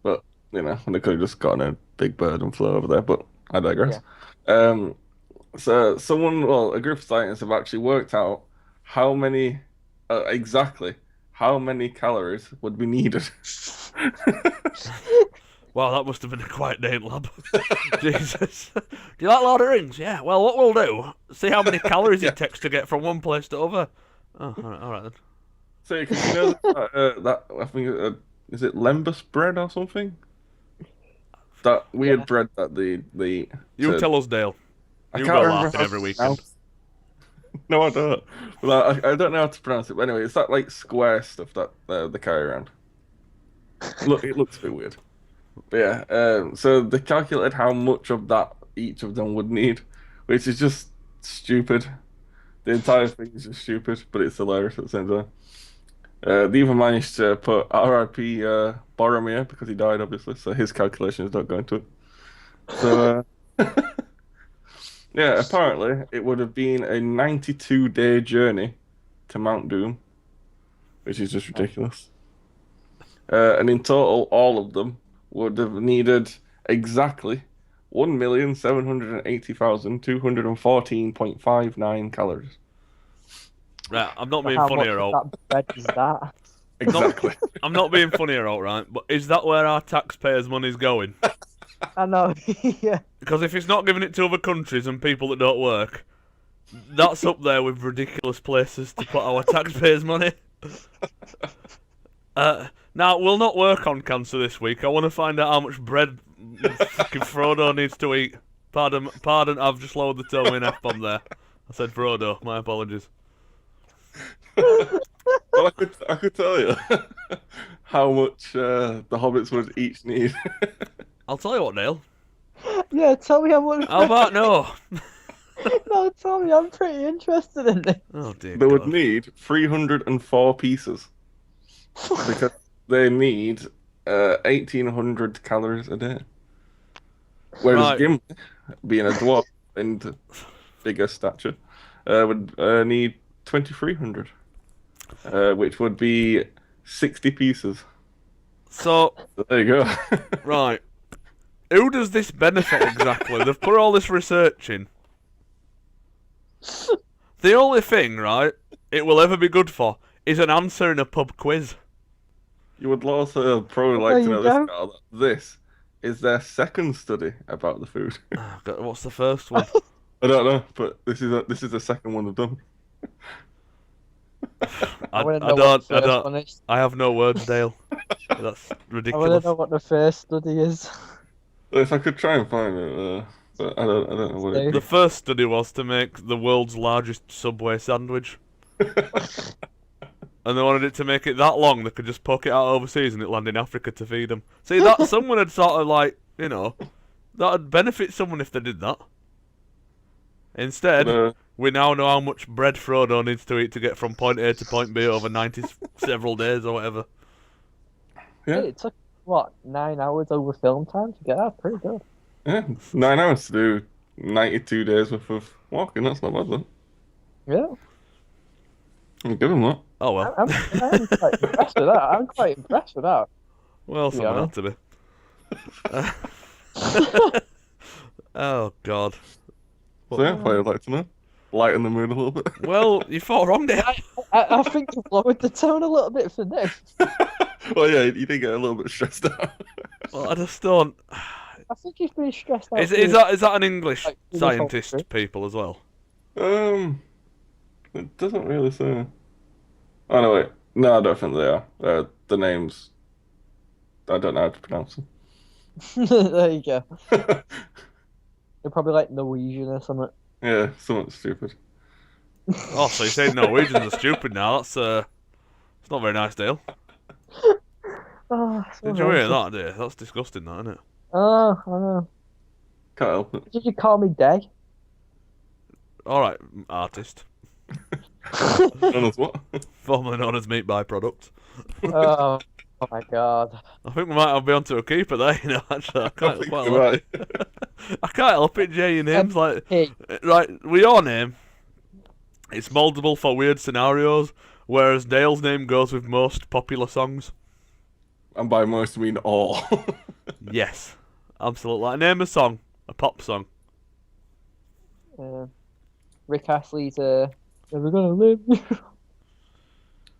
Speaker 2: But they could have just gotten a big bird and flew over there. But I digress. So a group of scientists have actually worked out how many exactly how many calories would be needed.
Speaker 1: Wow, that must have been a quiet day in lab. Jesus. Do you like Lord of the Rings? Yeah. Well, what we'll do, see how many calories
Speaker 2: Yeah.
Speaker 1: it takes to get from one place to other. Oh, alright then.
Speaker 2: So you know that I think is it lembas bread or something? That weird bread that the
Speaker 1: You tell us, Dale.
Speaker 2: I
Speaker 1: You
Speaker 2: can't
Speaker 1: go
Speaker 2: remember
Speaker 1: laughing
Speaker 2: how
Speaker 1: every
Speaker 2: it's pronounced.
Speaker 1: weekend.
Speaker 2: No, I don't. But I don't know how to pronounce it. But anyway, it's that like square stuff that they carry around. Look, it looks a bit weird. But yeah, so they calculated how much of that each of them would need, which is just stupid. The entire thing is just stupid, but it's hilarious at the same time. They even managed to put R.I.P. Boromir because he died, obviously, so his calculations don't go into it. So, yeah, apparently it would have been a 92-day journey to Mount Doom, which is just ridiculous. And in total, all of them would have needed exactly 1,780,214.59 calories.
Speaker 1: Right, I'm not
Speaker 3: So
Speaker 1: being
Speaker 3: how
Speaker 1: funny
Speaker 3: much
Speaker 1: or
Speaker 3: of
Speaker 1: out.
Speaker 3: that bread is that?
Speaker 2: Exactly.
Speaker 1: I'm not being funny or out, right? But is that where our taxpayers' money's going?
Speaker 3: I know. Yeah.
Speaker 1: Because if it's not giving it to other countries and people that don't work, that's up there with ridiculous places to put our taxpayers' money. Now, we'll not work on cancer this week. I want to find out how much bread fucking Frodo needs to eat. Pardon, I've just lowered the tone with an F-bomb there. I said Frodo, my apologies.
Speaker 2: Well, I could tell you how much the hobbits would each need.
Speaker 1: I'll tell you what, Neil.
Speaker 3: Yeah, tell me how much.
Speaker 1: How about no?
Speaker 3: No, tell me. I'm pretty interested in this.
Speaker 1: Oh dear
Speaker 2: They would
Speaker 1: God.
Speaker 2: need 304 pieces because they need 1,800 calories a day. Whereas
Speaker 1: Right.
Speaker 2: Gimli, being a dwarf and bigger stature, would need 2,300, which would be 60 pieces.
Speaker 1: So,
Speaker 2: So there you go.
Speaker 1: right. Who does this benefit exactly? They've put all this research in. The only thing, right, it will ever be good for is an answer in a pub quiz.
Speaker 2: You would also probably
Speaker 3: There
Speaker 2: like to
Speaker 3: you
Speaker 2: know
Speaker 3: go.
Speaker 2: this, Carl. This is their second study about the food.
Speaker 1: Oh, God, what's the first one?
Speaker 2: I don't know, but this is the second one they've done.
Speaker 3: I want to know what the first one is.
Speaker 1: I have no words, Dale. That's
Speaker 3: I want to
Speaker 1: ridiculous.
Speaker 3: know what the first study is.
Speaker 2: If I could try and find it, but I don't know what it
Speaker 1: The first study was to make the world's largest Subway sandwich. And they wanted it to make it that long they could just poke it out overseas and it land in Africa to feed them. See, that someone had sort of like, you know, that would benefit someone if they did that. Instead,
Speaker 2: But,
Speaker 1: we now know how much bread Frodo needs to eat to get from point A to point B over 90 several days or whatever.
Speaker 2: yeah,
Speaker 3: It took, what, 9 hours over film time to get that? Pretty good.
Speaker 2: yeah, 9 hours to do 92 days worth of walking. That's not bad, though.
Speaker 3: Yeah.
Speaker 2: I'll give them that.
Speaker 1: Oh well.
Speaker 3: I'm quite impressed with that. I'm quite impressed with that.
Speaker 1: Well,
Speaker 3: to be
Speaker 1: someone had to be. Oh, God.
Speaker 2: So yeah, I'd like to know. Lighten the mood a little bit.
Speaker 1: Well, you thought wrong there.
Speaker 3: I think you've lowered the tone a little bit for this.
Speaker 2: Well, yeah, you did get a little bit stressed out.
Speaker 1: Well, I just don't.
Speaker 3: I think he's been stressed out.
Speaker 1: Is that an English
Speaker 3: Like,
Speaker 1: scientist
Speaker 3: uniform.
Speaker 1: people as well?
Speaker 2: It doesn't really say. Oh no, wait. No, I don't think they are. The names, I don't know how to pronounce them.
Speaker 3: There you go. They're probably like Norwegian or something.
Speaker 2: Yeah, somewhat stupid.
Speaker 1: Oh, so you're saying Norwegians are stupid now? It's not very nice, Dale.
Speaker 3: Oh, so
Speaker 1: Did you hear
Speaker 3: racist.
Speaker 1: that, dear? That's disgusting, that, isn't it?
Speaker 3: Oh, I know.
Speaker 2: Can't help it.
Speaker 3: Did you call me Day?
Speaker 1: All right, artist,
Speaker 2: Known as what?
Speaker 1: formerly known as meat byproduct.
Speaker 3: Oh, oh my God.
Speaker 1: I think we might be onto a keeper there. You know, actually, I
Speaker 2: I
Speaker 1: can't
Speaker 2: think
Speaker 1: quite
Speaker 2: you're
Speaker 1: help.
Speaker 2: right.
Speaker 1: I can't help it, Jay. Your name's like
Speaker 3: Hey,
Speaker 1: right with your name. It's moldable for weird scenarios, whereas Dale's name goes with most popular songs.
Speaker 2: And by most, I mean all.
Speaker 1: Yes, absolutely. Like, name a song, a pop song.
Speaker 3: Rick Astley's Never Gonna Live.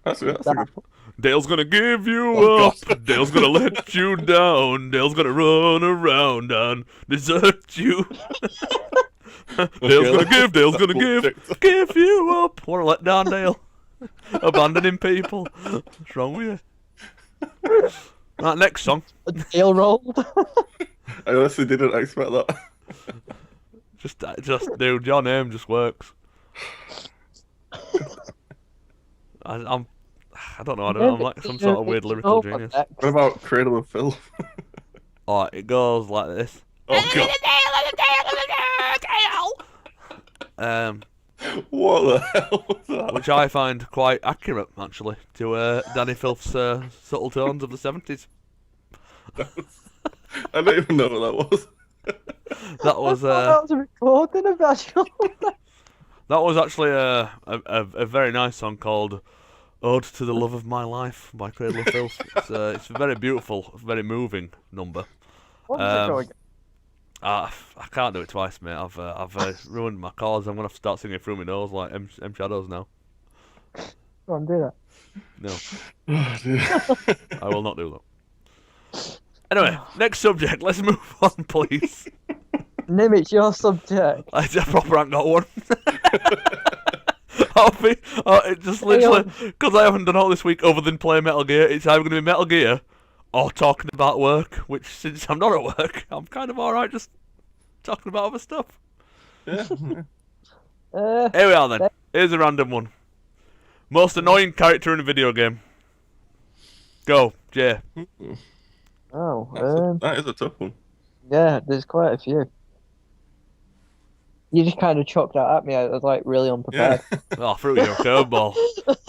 Speaker 2: That's a good point.
Speaker 1: Dale's gonna give you
Speaker 2: Oh,
Speaker 1: up.
Speaker 2: God.
Speaker 1: Dale's gonna let you down. Dale's gonna run around and desert you. Dale's gonna give. Dale's gonna give you up. What a letdown, Dale. Abandoning people. What's wrong with you? Right, next song.
Speaker 3: Dale rolled.
Speaker 2: I honestly didn't expect that.
Speaker 1: Just, dude, your name just works. I don't know. I'm like some sort of weird lyrical genius.
Speaker 2: What about Cradle of Filth?
Speaker 1: Alright, it goes like this.
Speaker 2: Oh god. What the hell was that?
Speaker 1: Which I find quite accurate, actually, to Danny Filth's subtle tones of the 70s.
Speaker 2: I don't even know what that was.
Speaker 1: That was
Speaker 3: that was a recording of that show.
Speaker 1: that was actually a very nice song called Ode to the Love of My Life by Cradle of Filth. It's a very beautiful, very moving number.
Speaker 3: What does it go again?
Speaker 1: I can't do it twice, mate. I've ruined my chords. I'm gonna have to start singing through my nose like M Shadows now.
Speaker 3: Go on, do that.
Speaker 1: No,
Speaker 2: Oh, dear.
Speaker 1: I will not do that. Anyway, next subject. Let's move on, please.
Speaker 3: Nim, it's your subject.
Speaker 1: I proper ain't got one. It just literally because I haven't done all this week other than play Metal Gear. It's either gonna be Metal Gear or talking about work. Which, since I'm not at work, I'm kind of alright just talking about other stuff.
Speaker 2: Yeah.
Speaker 1: Here we are then. Here's a random one. Most annoying character in a video game. Go, Jay.
Speaker 2: That is a tough one.
Speaker 3: Yeah, there's quite a few. You just kind of chucked that at me. I was like really unprepared.
Speaker 2: Yeah.
Speaker 1: Oh, threw you a curveball.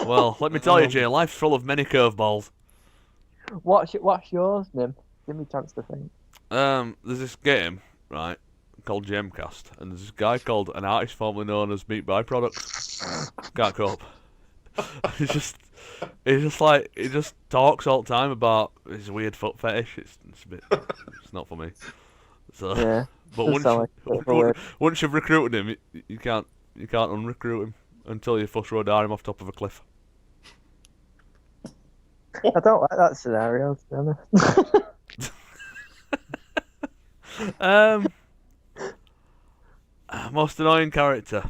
Speaker 1: Well, let me tell you, Jay, life's full of many curveballs.
Speaker 3: What's yours, Nim? Give me a chance to think.
Speaker 1: There's this game, right, called GMcast, and there's this guy called an artist formerly known as Meat Byproduct. Can't cope. He just talks all the time about his weird foot fetish. It's not for me. So,
Speaker 3: Yeah.
Speaker 1: but
Speaker 3: does sound like a bit of a weird-
Speaker 1: once you've recruited him, you can't unrecruit him until you fuss road him off top of a cliff.
Speaker 3: I don't like that scenario, to be honest.
Speaker 1: Most annoying character.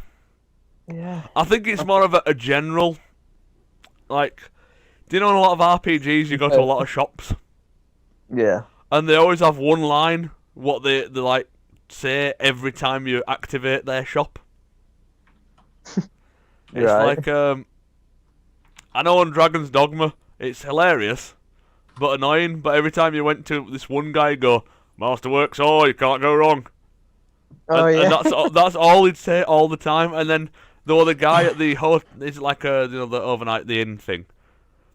Speaker 3: Yeah.
Speaker 1: I think it's more of a general, like, do you know in a lot of RPGs you go to a lot of shops
Speaker 3: Yeah.
Speaker 1: and they always have one line what they like say every time you activate their shop. It's
Speaker 3: Right.
Speaker 1: like I know on Dragon's Dogma it's hilarious but annoying, but every time you went to this one guy go, Masterworks, oh you can't go wrong.
Speaker 3: Oh
Speaker 1: and,
Speaker 3: yeah.
Speaker 1: and that's all he'd say all the time. And then there was the guy at the it's like the overnight the inn thing,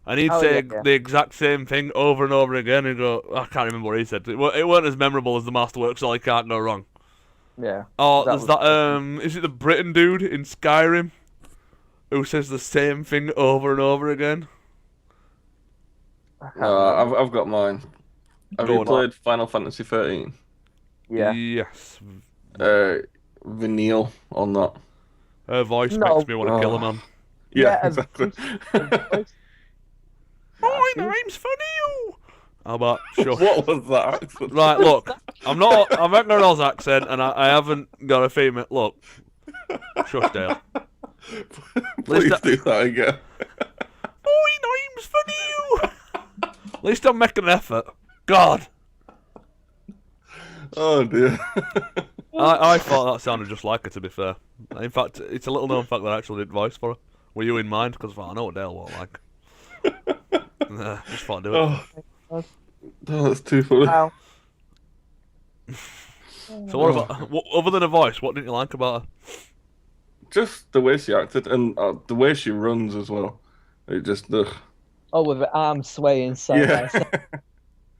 Speaker 1: and he'd say
Speaker 3: yeah.
Speaker 1: the exact same thing over and over again. And go, I can't remember what he said. It weren't as memorable as the Masterworks. All he can't go wrong.
Speaker 3: Yeah.
Speaker 1: Oh,
Speaker 3: That
Speaker 1: there's
Speaker 3: was-
Speaker 1: that. Is it the Britain dude in Skyrim who says the same thing over and over again?
Speaker 3: I can't remember.
Speaker 2: I've got mine. Have
Speaker 1: Go
Speaker 2: you
Speaker 1: on.
Speaker 2: played Final Fantasy 13?
Speaker 3: Yeah.
Speaker 1: Yes.
Speaker 2: Vanille on that.
Speaker 1: Her voice
Speaker 3: No.
Speaker 1: makes me want to kill a man.
Speaker 2: Yeah,
Speaker 3: Yeah,
Speaker 2: exactly.
Speaker 1: My name's Fanny. How about shush?
Speaker 2: What was that accent?
Speaker 1: Right, look, I'm not got an Oz accent, and I haven't got a female. Look, shush, Dale.
Speaker 2: Please
Speaker 1: Least
Speaker 2: do that again.
Speaker 1: My name's Fanny. At least I'm making an effort. God,
Speaker 2: Oh dear.
Speaker 1: I thought that sounded just like her. To be fair, in fact, it's a little known fact that I actually did voice for her. Were you in mind? Because I know what Dale was like. Just thought I'd do it.
Speaker 2: Oh, that's too funny.
Speaker 3: Wow.
Speaker 1: So what about other than a voice? What didn't you like about her?
Speaker 2: Just the way she acted and the way she runs as well. It just
Speaker 3: Oh, with the arm swaying side by
Speaker 2: yeah.
Speaker 3: side.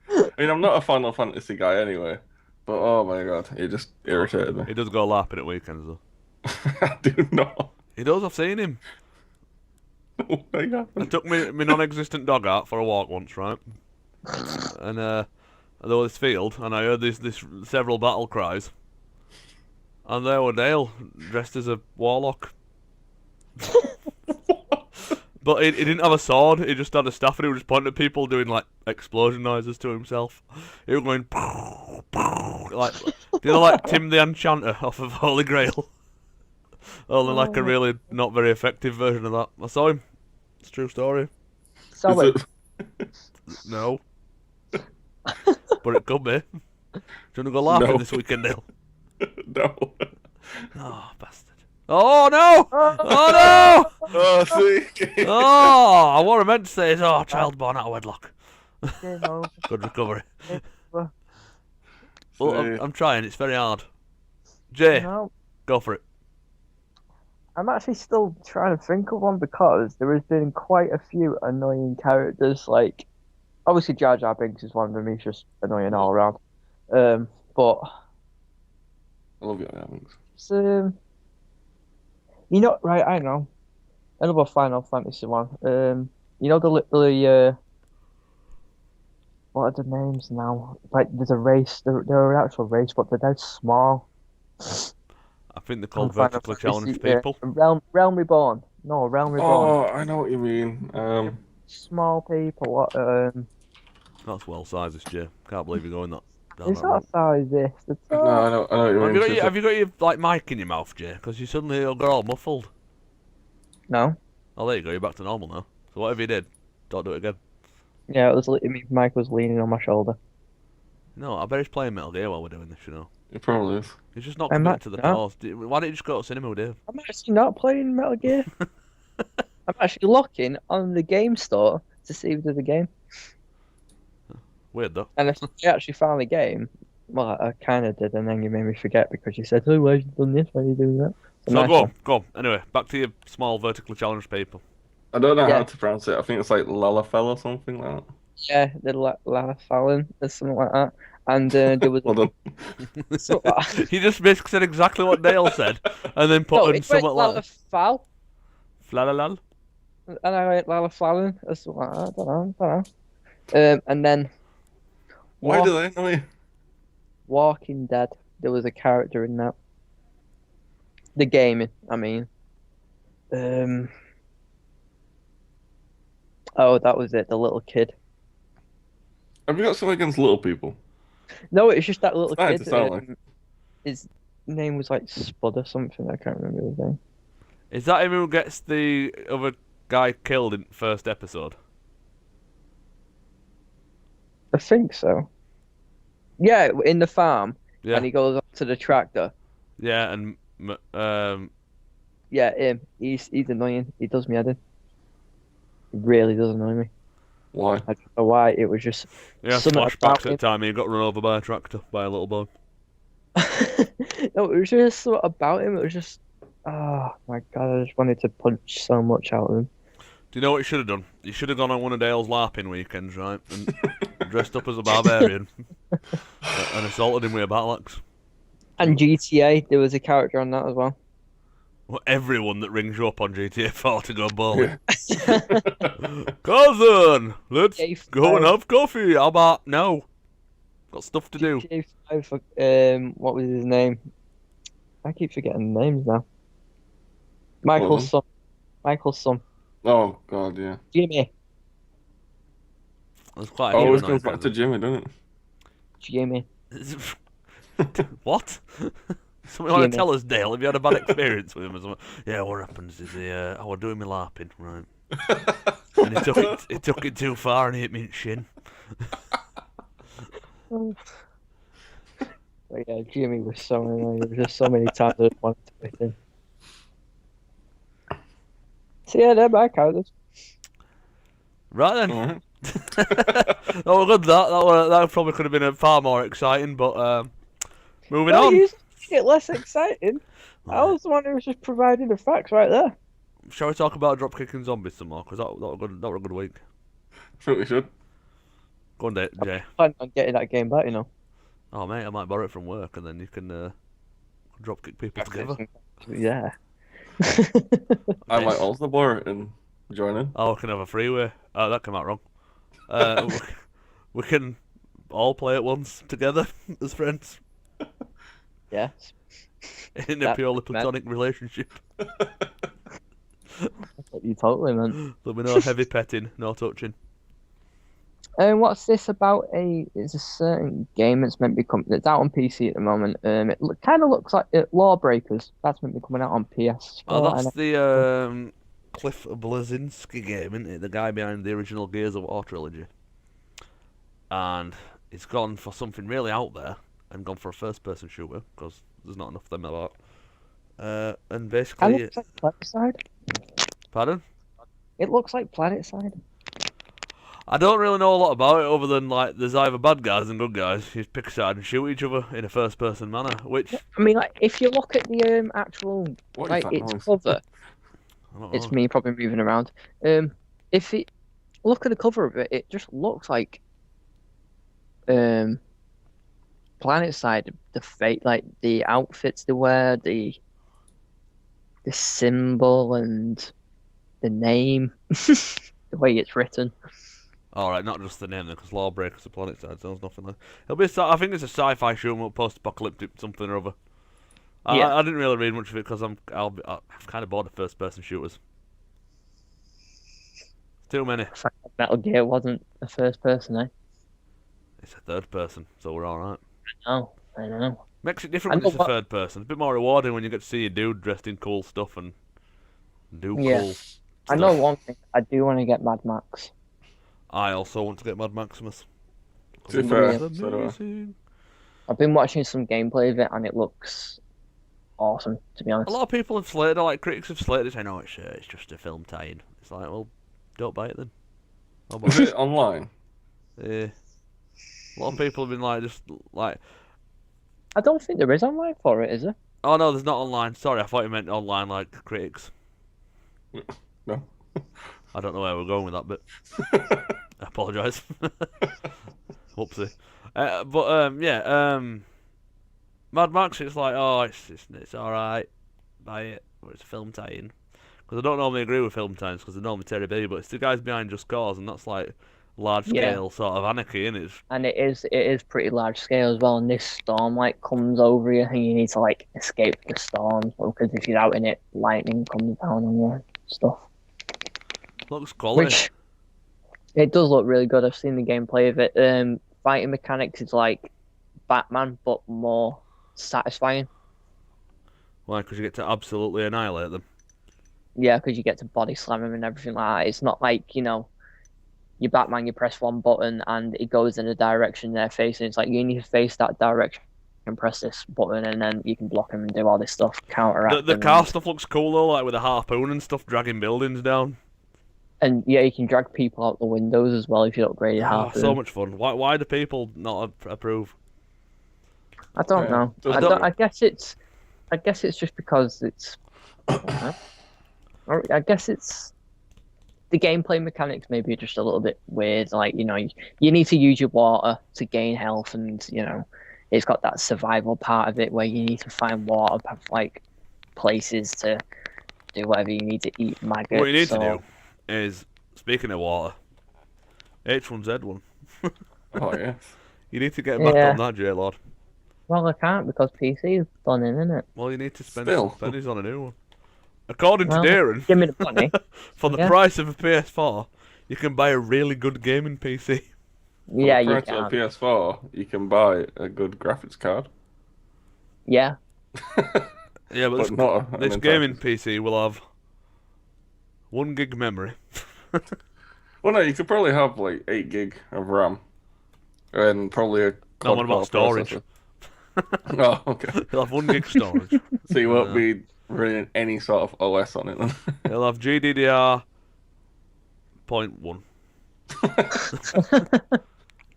Speaker 2: I mean, I'm not a Final Fantasy guy anyway, but oh my god, it just irritated me.
Speaker 1: He does go LARPing at weekends though.
Speaker 2: I do not.
Speaker 1: He does. I've seen him.
Speaker 2: Oh my god.
Speaker 1: I took my non-existent dog out for a walk once, right? And there was this field, and I heard this several battle cries, and there were Dale dressed as a warlock. But he didn't have a sword. He just had a staff, and he was just pointing at people, doing like explosion noises to himself. He was going like, like Tim the Enchanter off of Holy Grail. Only like a really not very effective version of that. I saw him. It's a true story.
Speaker 3: Sorry.
Speaker 2: Is it-
Speaker 1: No. But it could be. Do you want to go laughing
Speaker 2: No.
Speaker 1: this weekend, Dale?
Speaker 2: No.
Speaker 1: Oh, bastard. Oh, no! Oh,
Speaker 2: Oh, see.
Speaker 1: no! Oh, what I meant to say is, oh, child born out of wedlock.
Speaker 3: Game over.
Speaker 1: Good recovery.
Speaker 3: Well,
Speaker 1: Well, I'm trying. It's very hard. Jay,
Speaker 3: no,
Speaker 1: go for it.
Speaker 3: I'm actually still trying to think of one because there has been quite a few annoying characters. Like, obviously, Jar Jar Binks is one of them. He's just annoying all around. But
Speaker 2: I love your Evans.
Speaker 3: it's, you know, right? I know. another Final Fantasy one. You know what are the names now? Like there's a race. They're an actual race, but they're dead small.
Speaker 1: I think they're
Speaker 3: On
Speaker 1: called
Speaker 3: Final
Speaker 1: vertically
Speaker 3: Fantasy,
Speaker 1: challenged people.
Speaker 3: Realm Reborn. No, Realm Reborn.
Speaker 2: Oh, I know what you mean.
Speaker 3: Small people. What?
Speaker 1: That's well sized, this Jay. Can't believe you're going down
Speaker 3: It's
Speaker 1: that
Speaker 3: not
Speaker 1: route.
Speaker 3: size this. It's
Speaker 2: No, I know what you
Speaker 1: Have
Speaker 2: mean.
Speaker 1: you got your, have you got your like mic in your mouth, Jay? Because you suddenly got all muffled.
Speaker 3: No.
Speaker 1: Oh, there you go. You're back to normal now. So whatever you did, don't do it again.
Speaker 3: Yeah, it was. I mean, Mike was leaning on my shoulder.
Speaker 1: No, I bet he's playing Metal Gear while we're doing this. You know,
Speaker 2: It probably is.
Speaker 1: he's just not
Speaker 3: I'm
Speaker 1: committed to
Speaker 3: actually
Speaker 1: the
Speaker 3: not.
Speaker 1: cause. Why don't you just go to cinema with Dave?
Speaker 3: I'm actually not playing Metal Gear. I'm actually looking on the game store to see if there's a game.
Speaker 1: Weird though.
Speaker 3: And if I actually found the game, well, I kind of did, and then you made me forget because you said, "Oh, why have you done this? Why are you doing that?"
Speaker 1: So
Speaker 3: nice
Speaker 1: go
Speaker 3: one.
Speaker 1: on, go on. Anyway, back to your small vertically challenged people.
Speaker 2: I don't know
Speaker 3: Yeah.
Speaker 2: how to pronounce it. I think it's like Lalafell or something like that.
Speaker 3: Yeah, the Lana Fallon or something like that. And there was
Speaker 2: Well done.
Speaker 3: so,
Speaker 1: He just basically said exactly what Dale said, and then put
Speaker 3: no,
Speaker 1: in
Speaker 3: it went
Speaker 1: somewhat
Speaker 3: Lana
Speaker 1: like
Speaker 3: Fall,
Speaker 1: flalalal.
Speaker 3: and I went Lana Fallon or something like that. I don't know. And then
Speaker 2: Why
Speaker 3: Walk,
Speaker 2: do they know you?
Speaker 3: Walking Dead. There was a character in that. The game, I mean. Oh, that was it. The little kid.
Speaker 2: Have you got something against little people?
Speaker 3: No, it's just that little
Speaker 2: Starting
Speaker 3: kid.
Speaker 2: to sound like.
Speaker 3: His name was like Spud or something. I can't remember his name.
Speaker 1: Is that him who gets the other guy killed in first episode?
Speaker 3: I think so. Yeah, in the farm,
Speaker 1: Yeah,
Speaker 3: and he goes up to the tractor.
Speaker 1: yeah, and
Speaker 3: Yeah, him. He's annoying. He does me head in. He really does annoy me.
Speaker 2: Why?
Speaker 3: I don't know why. It was just
Speaker 1: yeah,
Speaker 3: something
Speaker 1: flashbacks
Speaker 3: about
Speaker 1: at the
Speaker 3: him.
Speaker 1: time he got run over by a tractor by a little boy.
Speaker 3: No, it was just something about him. It was just, oh my god, I just wanted to punch so much out of him.
Speaker 1: Do you know what you should have done? You should have gone on one of Dale's LARPing weekends, right? And dressed up as a barbarian and assaulted him with a battle axe.
Speaker 3: And GTA, there was a character on that as well.
Speaker 1: Well, everyone that rings you up on GTA 4 to go bowling.
Speaker 2: Yeah.
Speaker 1: Cousin, let's
Speaker 3: GTA
Speaker 1: go and
Speaker 3: 5.
Speaker 1: have coffee. How about now? Got stuff to do.
Speaker 3: GTA 5, what was his name? I keep forgetting the names now. Michael's son. Michael's son.
Speaker 2: Oh God, yeah.
Speaker 3: Jimmy.
Speaker 1: That's quite a
Speaker 2: Always
Speaker 1: hero
Speaker 2: comes
Speaker 1: night
Speaker 2: back to Jimmy, doesn't it?
Speaker 3: Jimmy.
Speaker 1: What? Something you want
Speaker 3: Jimmy.
Speaker 1: to tell us, Dale? Have you had a bad experience with him or something? Yeah, what happens is I was doing my LARPing, right? And he took it too far and he hit me in the shin.
Speaker 3: But yeah, Jimmy was so annoying. There was just so many times I wanted to hit him. So yeah, they're my characters.
Speaker 1: Right then.
Speaker 2: Alright.
Speaker 1: That was good. That probably could have been far more exciting, but moving
Speaker 3: Well,
Speaker 1: on.
Speaker 3: you make it less exciting. I
Speaker 1: Right.
Speaker 3: was the one who was just providing the facts right there.
Speaker 1: Shall we talk about drop kicking zombies some more? Because that was a good week.
Speaker 2: I think we should.
Speaker 1: Go on, Jay.
Speaker 3: Plan on getting that game back, you know.
Speaker 1: Oh mate, I might borrow it from work, and then you can drop kick people together.
Speaker 3: Yeah.
Speaker 2: I might also borrow it and join in.
Speaker 1: Oh, we can have a freeway. Oh, that came out wrong. We can all play at once together as friends
Speaker 3: Yes.
Speaker 1: in a
Speaker 3: That
Speaker 1: purely
Speaker 3: meant-
Speaker 1: platonic relationship.
Speaker 3: That's what you totally meant.
Speaker 1: There'll be no heavy petting, no touching.
Speaker 3: And what's this about? It's a certain game that's meant to be coming. It's out on PC at the moment. It kind of looks like Lawbreakers. That's meant to be coming out on PS4.
Speaker 1: Oh, that's
Speaker 3: and
Speaker 1: the Cliff Blazinski game, isn't it? The guy behind the original Gears of War trilogy. And he's gone for something really out there and gone for a first-person shooter because there's not enough of them about. And
Speaker 3: Kind
Speaker 1: basically,
Speaker 3: of looks like PlanetSide.
Speaker 1: pardon?
Speaker 3: It looks like PlanetSide.
Speaker 1: I don't really know a lot about it other than like there's either bad guys and good guys. You pick a side and shoot each other in a first-person manner, which
Speaker 3: I mean, like if you look at the actual
Speaker 2: What is
Speaker 3: like
Speaker 2: that
Speaker 3: its
Speaker 2: noise?
Speaker 3: cover,
Speaker 1: I don't
Speaker 3: it's
Speaker 1: know.
Speaker 3: me probably moving around. If it look at the cover of it, it just looks like PlanetSide. The fate, like the outfits they wear, the symbol, and the name, the way it's written.
Speaker 1: Alright, not just the name, because Lawbreakers the Planet Side sounds nothing like. I think it's a sci-fi show, post-apocalyptic something or other.
Speaker 3: Yeah.
Speaker 1: I didn't really read much of it because I'm kind of bored of first-person shooters. Too many.
Speaker 3: Metal Gear wasn't a first person, eh?
Speaker 1: It's a third person, so we're alright.
Speaker 3: I know.
Speaker 1: Makes it different when it's a third person. It's a bit more rewarding when you get to see a dude dressed in cool stuff and do cool stuff.
Speaker 3: I know one thing. I do want to get Mad Max.
Speaker 1: I also want to get Mad Maximus.
Speaker 2: To be fair,
Speaker 3: Yeah.
Speaker 2: so do I.
Speaker 3: I've been watching some gameplay of it, and it looks awesome, to be honest.
Speaker 1: A lot of people have slated it, like critics have slated it, saying, "Oh, it's just a film tie-in." It's like, well, don't buy it then. I'll buy
Speaker 2: Is it online?
Speaker 1: Yeah. A lot of people have been like,
Speaker 3: I don't think there is online for it, is there?
Speaker 1: oh no, there's not online. Sorry, I thought you meant online, like critics.
Speaker 2: No.
Speaker 1: I don't know where we're going with that bit. I apologise. Whoopsie. Mad Max, it's like, oh, it's alright. Buy it. But it's a film tie-in. Because I don't normally agree with film tie-ins, because they're normally Terry B, but it's the guys behind Just Cause, and that's like large-scale sort of anarchy, innit?
Speaker 3: And it is pretty large scale as well. And this storm comes over you, and you need to escape the storm. Because if you're out in it, lightning comes down on you and stuff.
Speaker 1: Looks quality.
Speaker 3: Which it does look really good. I've seen the gameplay of it. Fighting mechanics is like Batman, but more satisfying.
Speaker 1: Why? Because you get to absolutely annihilate them.
Speaker 3: Yeah, because you get to body slam them and everything like that. It's not like, you Batman, you press one button and it goes in the direction they're facing. It's like you need to face that direction and press this button, and then you can block them and do all this stuff, counteract
Speaker 1: The car stuff looks cool though, like with a harpoon and stuff, dragging buildings down.
Speaker 3: And yeah, you can drag people out the windows as well if you upgrade your harpoon.
Speaker 1: So much fun. Why do people not approve?
Speaker 3: I don't know. I guess it's just because it's. I guess it's the gameplay mechanics maybe just a little bit weird. Like you need to use your water to gain health, and it's got that survival part of it where you need to find water, like places to do whatever you need to eat maggots.
Speaker 1: What you need to do is, speaking of water, H1Z1.
Speaker 2: Oh yeah.
Speaker 1: You need to get back on that, J-Lord.
Speaker 3: Well, I can't because PC is done in, isn't it?
Speaker 1: Well, you need to spend some pennies on a new one. According to Darren,
Speaker 3: give me the money.
Speaker 1: For the price of a PS4, you can buy a really good gaming PC.
Speaker 3: Yeah, you
Speaker 2: can. For the price of a PS4, you can buy a good graphics card.
Speaker 3: Yeah.
Speaker 1: Yeah, but this gaming PC will have 1 gig memory.
Speaker 2: Well, no, you could probably have like 8 gig of RAM, and probably a.
Speaker 1: No, what about storage?
Speaker 2: Oh, okay.
Speaker 1: You'll have 1 gig storage.
Speaker 2: So you won't be running any sort of OS on it then.
Speaker 1: You'll have GDDR.1.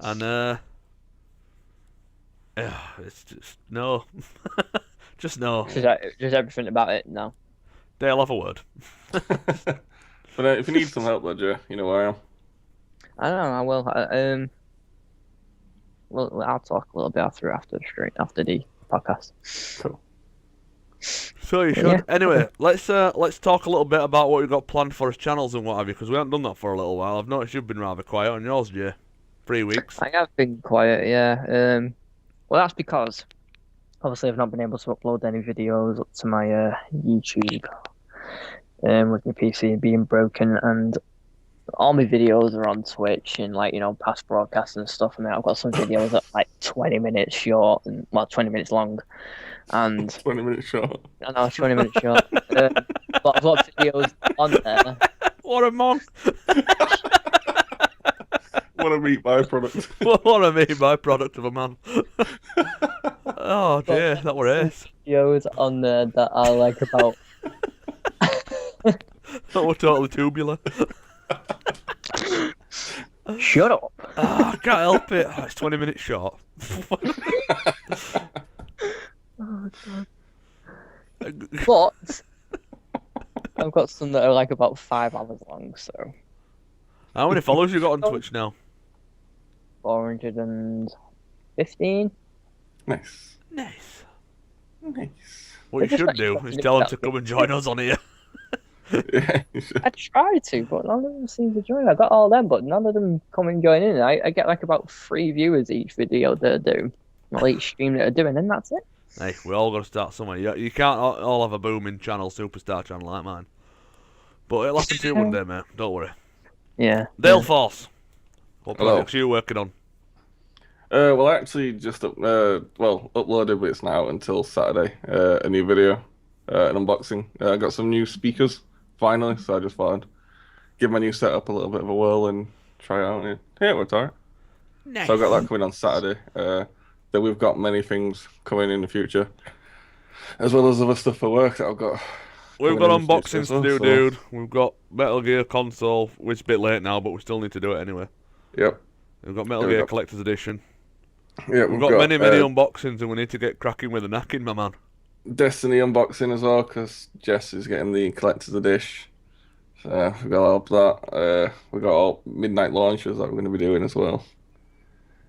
Speaker 1: And it's just no. Just no.
Speaker 3: Just everything about it, no.
Speaker 1: They'll have a word.
Speaker 2: But if you need some help there, Joe, you know where I am.
Speaker 3: I don't know, I will. Well, I'll talk a little bit after the podcast.
Speaker 2: Cool.
Speaker 1: So you should. Yeah. Anyway, let's talk a little bit about what we've got planned for us channels and what have you, because we haven't done that for a little while. I've noticed you've been rather quiet on yours, Jay. 3 weeks.
Speaker 3: I have been quiet, yeah. Well, that's because obviously I've not been able to upload any videos up to my YouTube with my PC being broken, and all my videos are on Twitch and past broadcasts and stuff. I mean, I've got some videos that are 20 minutes short and 20 minutes long, and
Speaker 2: 20 minutes short.
Speaker 3: I know, 20 minutes short. But I've got videos on there.
Speaker 1: What a monk!
Speaker 2: What a meat byproduct.
Speaker 1: What a meat byproduct of a man. Oh dear, that were ace.
Speaker 3: Videos on there that are about.
Speaker 1: That were totally tubular.
Speaker 3: Shut up.
Speaker 1: I can't help it. It's 20 minutes short.
Speaker 3: Oh, God. But I've got some that are about 5 hours long, so.
Speaker 1: How many followers you got on Twitch now?
Speaker 3: 415.
Speaker 2: Nice.
Speaker 1: Nice.
Speaker 2: Nice.
Speaker 1: What you should do is tell them to come and join us on here.
Speaker 2: Yeah, you should.
Speaker 3: I try to, but none of them seem to join. I got all them, but none of them come and join in. I get like about 3 viewers each video that I do, or each stream that I do, and then that's it.
Speaker 1: Hey, we all got to start somewhere. You can't all have a booming channel, superstar channel like mine. But it'll happen to you one day, mate. Don't worry.
Speaker 3: Yeah.
Speaker 1: Dale Force. What
Speaker 2: Hello.
Speaker 1: projects are you working on?
Speaker 2: Well, I actually just uploaded, but it's not out until Saturday. A new video, an unboxing. I got some new speakers finally, so I just thought I'd give my new setup a little bit of a whirl and try it out. And yeah, it worked alright.
Speaker 1: Nice.
Speaker 2: So I've got that coming on Saturday. Then we've got many things coming in the future, as well as other stuff for work that I've got.
Speaker 1: We've
Speaker 2: coming
Speaker 1: got
Speaker 2: in the future
Speaker 1: unboxings
Speaker 2: as
Speaker 1: to
Speaker 2: well,
Speaker 1: do,
Speaker 2: so-
Speaker 1: dude. We've got Metal Gear console, which is a bit late now, but we still need to do it anyway.
Speaker 2: Yep.
Speaker 1: We've got Metal
Speaker 2: Yeah, we've
Speaker 1: Gear
Speaker 2: got-
Speaker 1: Collector's Edition.
Speaker 2: Yeah,
Speaker 1: We've got many unboxings, and we need to get cracking with the knacking, my man.
Speaker 2: Destiny unboxing as well, because Jess is getting the collector's edition. So we've got all of that. We've got all midnight launches that we're going to be doing as well.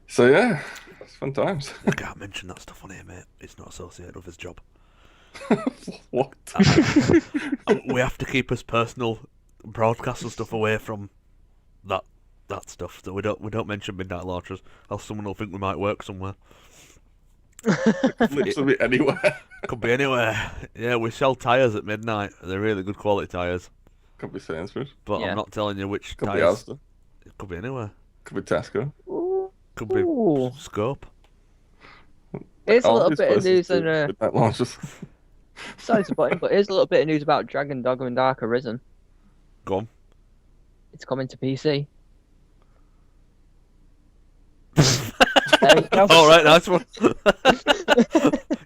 Speaker 2: So yeah, it's fun times.
Speaker 1: I can't mention that stuff on here, mate. It's not associated with his job.
Speaker 2: What?
Speaker 1: We have to keep his personal broadcasts and stuff away from that stuff. So we don't mention midnight launches, else someone will think we might work somewhere.
Speaker 2: Literally anywhere.
Speaker 1: Could be anywhere. Yeah, we sell tyres at midnight. They're really good quality tyres.
Speaker 2: Could be Sainsbury's.
Speaker 1: But
Speaker 3: Yeah.
Speaker 1: I'm not telling you which
Speaker 2: Could be
Speaker 1: tyres.
Speaker 2: Asda.
Speaker 1: It could be anywhere.
Speaker 2: Could be Tesco.
Speaker 1: Could be
Speaker 3: Ooh.
Speaker 1: Scope.
Speaker 3: Here's a
Speaker 2: All
Speaker 3: little
Speaker 2: these
Speaker 3: bit of
Speaker 2: places
Speaker 3: news
Speaker 2: do
Speaker 3: and
Speaker 2: midnight launches.
Speaker 3: sorry to put in, but here's a little bit of news about Dragon Dogma and Dark Arisen.
Speaker 1: Go on.
Speaker 3: It's coming to PC. There you go.
Speaker 1: All right, nice one.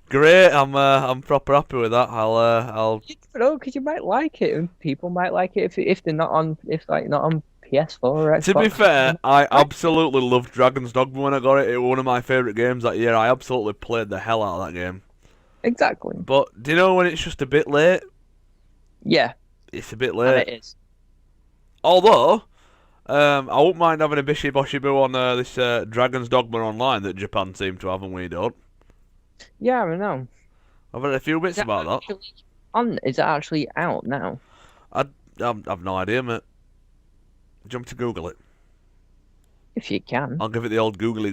Speaker 1: Great. I'm proper happy with that. I'll.
Speaker 3: You don't know, because you might like it, and people might like it if they're not on not on PS4 or Xbox.
Speaker 1: To be fair, I absolutely loved Dragon's Dogma when I got it. It was one of my favourite games that year. I absolutely played the hell out of that game.
Speaker 3: Exactly.
Speaker 1: But do you know when it's just a bit late?
Speaker 3: Yeah,
Speaker 1: It's a bit
Speaker 3: and
Speaker 1: late.
Speaker 3: it is.
Speaker 1: Although, I wouldn't mind having a bishy boshy boo on this Dragon's Dogma Online that Japan seem to have and we don't.
Speaker 3: Yeah, I know.
Speaker 1: I've heard a few bits about that.
Speaker 3: Is it actually out now?
Speaker 1: I've no idea, mate. Do you want me to Google it?
Speaker 3: If you can.
Speaker 1: I'll give it the old googly.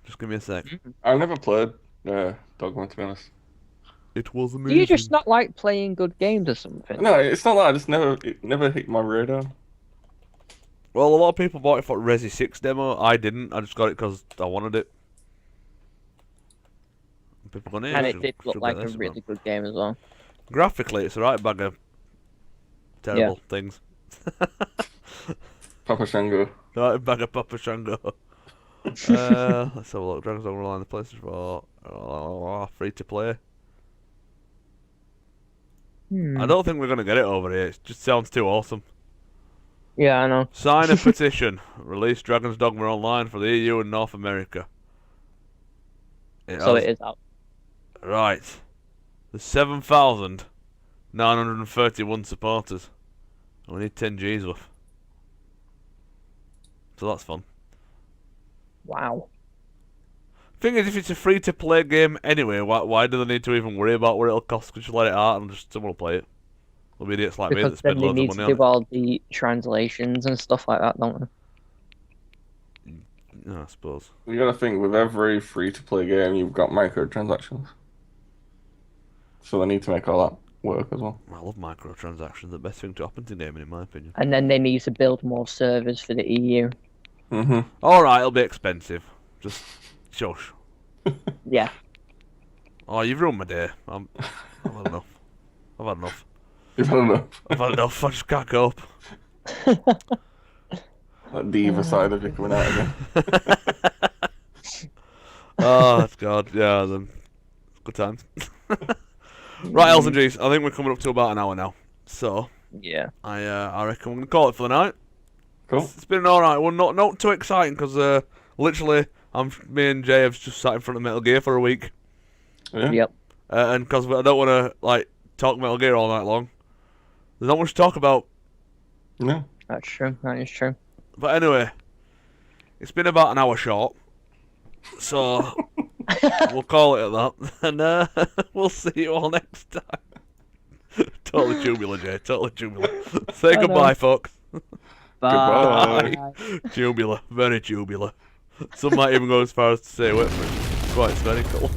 Speaker 1: Just give me a sec.
Speaker 2: I've never played Dogma, to be honest.
Speaker 1: It was
Speaker 3: Do
Speaker 1: amazing.
Speaker 3: you just not like playing good games or something?
Speaker 2: No, it's not that. It never hit my radar.
Speaker 1: Well, a lot of people bought it for Resi 6 demo. I didn't. I just got it because I wanted it. People gone,
Speaker 3: And it did look like a really good game as well.
Speaker 1: Graphically, it's a right bag of terrible things.
Speaker 2: Papa Shango.
Speaker 1: Right bag of Papa Shango. Let's have a look. Dragon's Dogma Online, the PlayStation 4. Free to play. I don't think we're going to get it over here. It just sounds too awesome.
Speaker 3: Yeah, I know.
Speaker 1: Sign a petition. Release Dragon's Dogma Online for the EU and North America.
Speaker 3: So it is out.
Speaker 1: Right. There's 7,931 supporters. And we need 10 G's worth. So that's fun.
Speaker 3: Wow.
Speaker 1: Thing is, if it's a free-to-play game anyway, why do they need to even worry about what it'll cost? Just let it out and just someone will play it. There'll be idiots like me that
Speaker 3: Because then
Speaker 1: spend
Speaker 3: they
Speaker 1: loads
Speaker 3: need
Speaker 1: of
Speaker 3: to
Speaker 1: money
Speaker 3: do
Speaker 1: on
Speaker 3: all the translations and stuff like that, don't they?
Speaker 1: it. Yeah, I suppose.
Speaker 2: You gotta think, with every free-to-play game, you've got microtransactions. So they need to make all that work as well.
Speaker 1: I love microtransactions. The best thing to happen to gaming, in my opinion.
Speaker 3: And then they need to build more servers for the EU.
Speaker 2: Mm-hmm.
Speaker 1: Alright, it'll be expensive. Just shush.
Speaker 3: Yeah.
Speaker 1: Oh, you've ruined my day. I've had enough. I've had enough.
Speaker 2: You've had enough.
Speaker 1: I've had enough. I just can't cope.
Speaker 2: That diva side of you coming out again.
Speaker 1: Oh, God. Yeah, then. Good times. Right, L's and G's. I think we're coming up to about an hour now. So,
Speaker 3: Yeah.
Speaker 1: I reckon we're going to call it for the night.
Speaker 2: Cool.
Speaker 1: It's been an alright one. Not too exciting because literally, me and Jay have just sat in front of Metal Gear for a week.
Speaker 2: Yeah.
Speaker 3: Yep.
Speaker 1: And because I don't want to, talk Metal Gear all night long. There's not much to talk about.
Speaker 2: Yeah.
Speaker 3: That's true. That is true.
Speaker 1: But anyway, it's been about an hour short. So, we'll call it at that. And we'll see you all next time. Totally tubular, Jay. Totally tubular. Say
Speaker 3: I
Speaker 1: goodbye,
Speaker 3: know.
Speaker 1: folks.
Speaker 3: Bye.
Speaker 1: Tubular. Very tubular. Some might even go as far as to say, wait for it. Quite spherical.